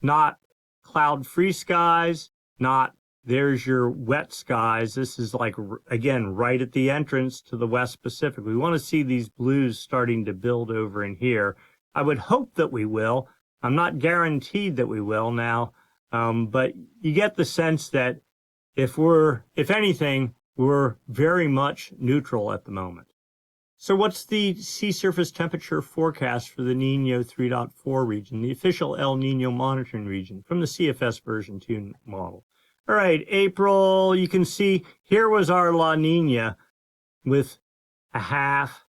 not cloud-free skies, not there's your wet skies. This is like, again, right at the entrance to the West Pacific. We want to see these blues starting to build over in here. I would hope that we will. I'm not guaranteed that we will now, but you get the sense that if anything, we're very much neutral at the moment. So what's the sea surface temperature forecast for the Nino 3.4 region, the official El Nino monitoring region from the CFS version 2 model? All right, April, you can see here was our La Nina with 0.5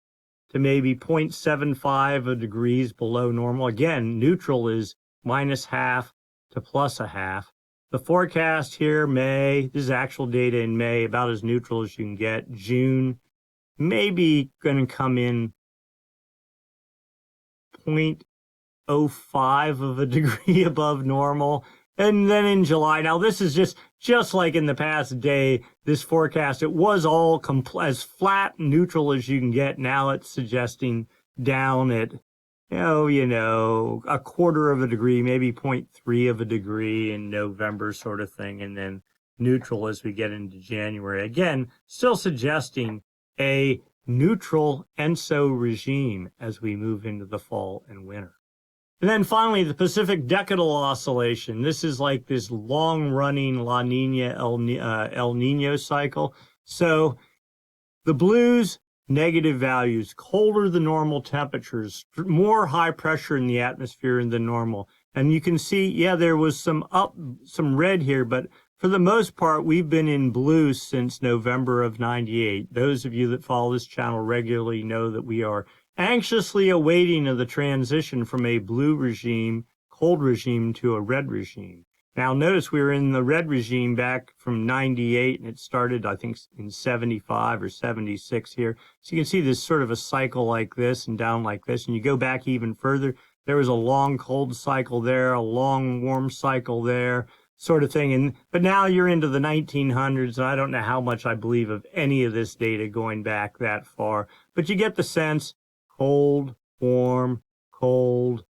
to maybe 0.75 degrees below normal. Again, neutral is -0.5 to +0.5. The forecast here, May, this is actual data in May, about as neutral as you can get. June, maybe going to come in 0.05 of a degree above normal. And then in July, now this is just like in the past day, this forecast, it was all as flat neutral as you can get. Now it's suggesting down at, you know, 1/4 of a degree, maybe 0.3 of a degree in November sort of thing. And then neutral as we get into January. Again, still suggesting a neutral ENSO regime as we move into the fall and winter. And then finally, the Pacific Decadal Oscillation. This is like this long-running La Nina El Nino cycle. So the blues, negative values, colder than normal temperatures, more high pressure in the atmosphere than normal. And you can see, yeah, there was some red here, but for the most part, we've been in blue since November of '98. Those of you that follow this channel regularly know that we are anxiously awaiting of the transition from a blue regime, cold regime, to a red regime. Now, notice we were in the red regime back from '98, and it started, I think, in '75 or '76 here. So you can see this sort of a cycle like this and down like this, and you go back even further. There was a long cold cycle there, a long warm cycle there, sort of thing. But now you're into the 1900s, and I don't know how much I believe of any of this data going back that far. But you get the sense, cold, warm, cold,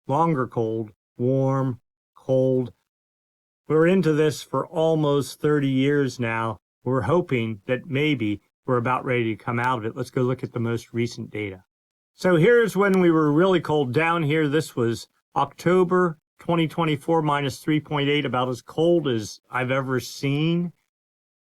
longer cold, warm, cold. We're into this for almost 30 years now. We're hoping that maybe we're about ready to come out of it. Let's go look at the most recent data. So here's when we were really cold down here. This was October 2024 minus 3.8, about as cold as I've ever seen.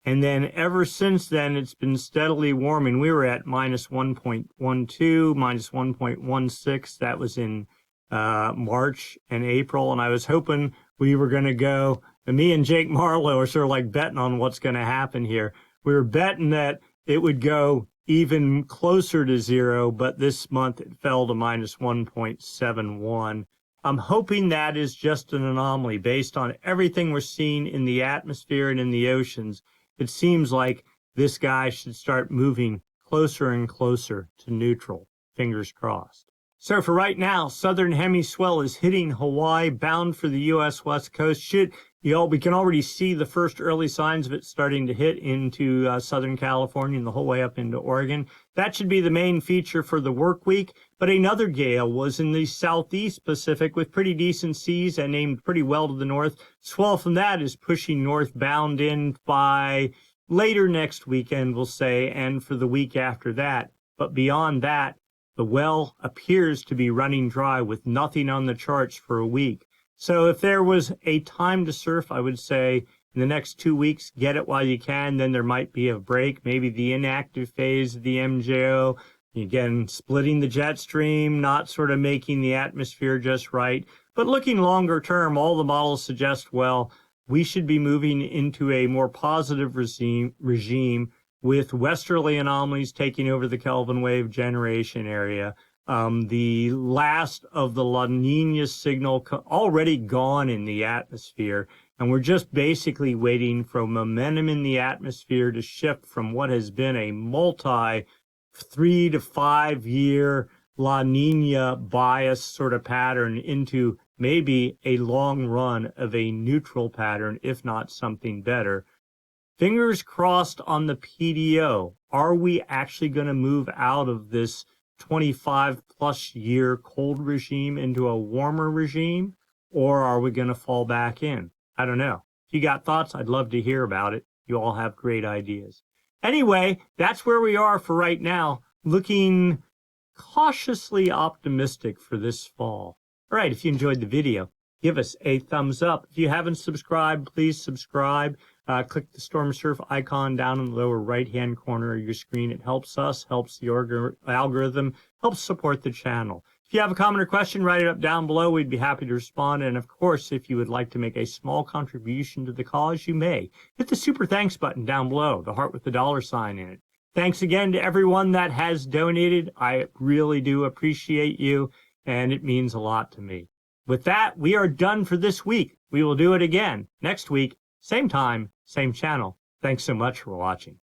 And then ever since then, it's been steadily warming. We were at minus 1.12, minus 1.16. That was in March and April. And I was hoping we were going to go, and me and Jake Marlowe are sort of like betting on what's going to happen here. We were betting that it would go even closer to zero, but this month it fell to minus 1.71. I'm hoping that is just an anomaly based on everything we're seeing in the atmosphere and in the oceans. It seems like this guy should start moving closer and closer to neutral. Fingers crossed. So for right now, southern hemiswell is hitting Hawaii, bound for the U.S. West Coast. We can already see the first early signs of it starting to hit into Southern California and the whole way up into Oregon. That should be the main feature for the work week. But another gale was in the southeast Pacific with pretty decent seas and aimed pretty well to the north. Swell from that is pushing northbound in by later next weekend, we'll say, and for the week after that. But beyond that, the well appears to be running dry with nothing on the charts for a week. So if there was a time to surf, I would say in the next 2 weeks, get it while you can. Then there might be a break, maybe the inactive phase of the MJO. Again, splitting the jet stream, not sort of making the atmosphere just right. But looking longer term, all the models suggest, well, we should be moving into a more positive regime with westerly anomalies taking over the Kelvin wave generation area. The last of the La Nina signal already gone in the atmosphere, and we're just basically waiting for momentum in the atmosphere to shift from what has been a multi 3 to 5 year La Nina bias sort of pattern into maybe a long run of a neutral pattern, if not something better. Fingers crossed on the PDO. Are we actually going to move out of this 25 plus year cold regime into a warmer regime, or are we going to fall back in? I don't know. If you got thoughts, I'd love to hear about it. You all have great ideas. Anyway, that's where we are for right now, looking cautiously optimistic for this fall. All right, if you enjoyed the video, give us a thumbs up. If you haven't subscribed, please subscribe. Click the Stormsurf icon down in the lower right-hand corner of your screen. It helps us, helps the algorithm, helps support the channel. If you have a comment or question, write it up down below. We'd be happy to respond. And of course, if you would like to make a small contribution to the cause, you may. Hit the super thanks button down below, the heart with the $sign in it. Thanks again to everyone that has donated. I really do appreciate you, and it means a lot to me. With that, we are done for this week. We will do it again next week, same time, same channel. Thanks so much for watching.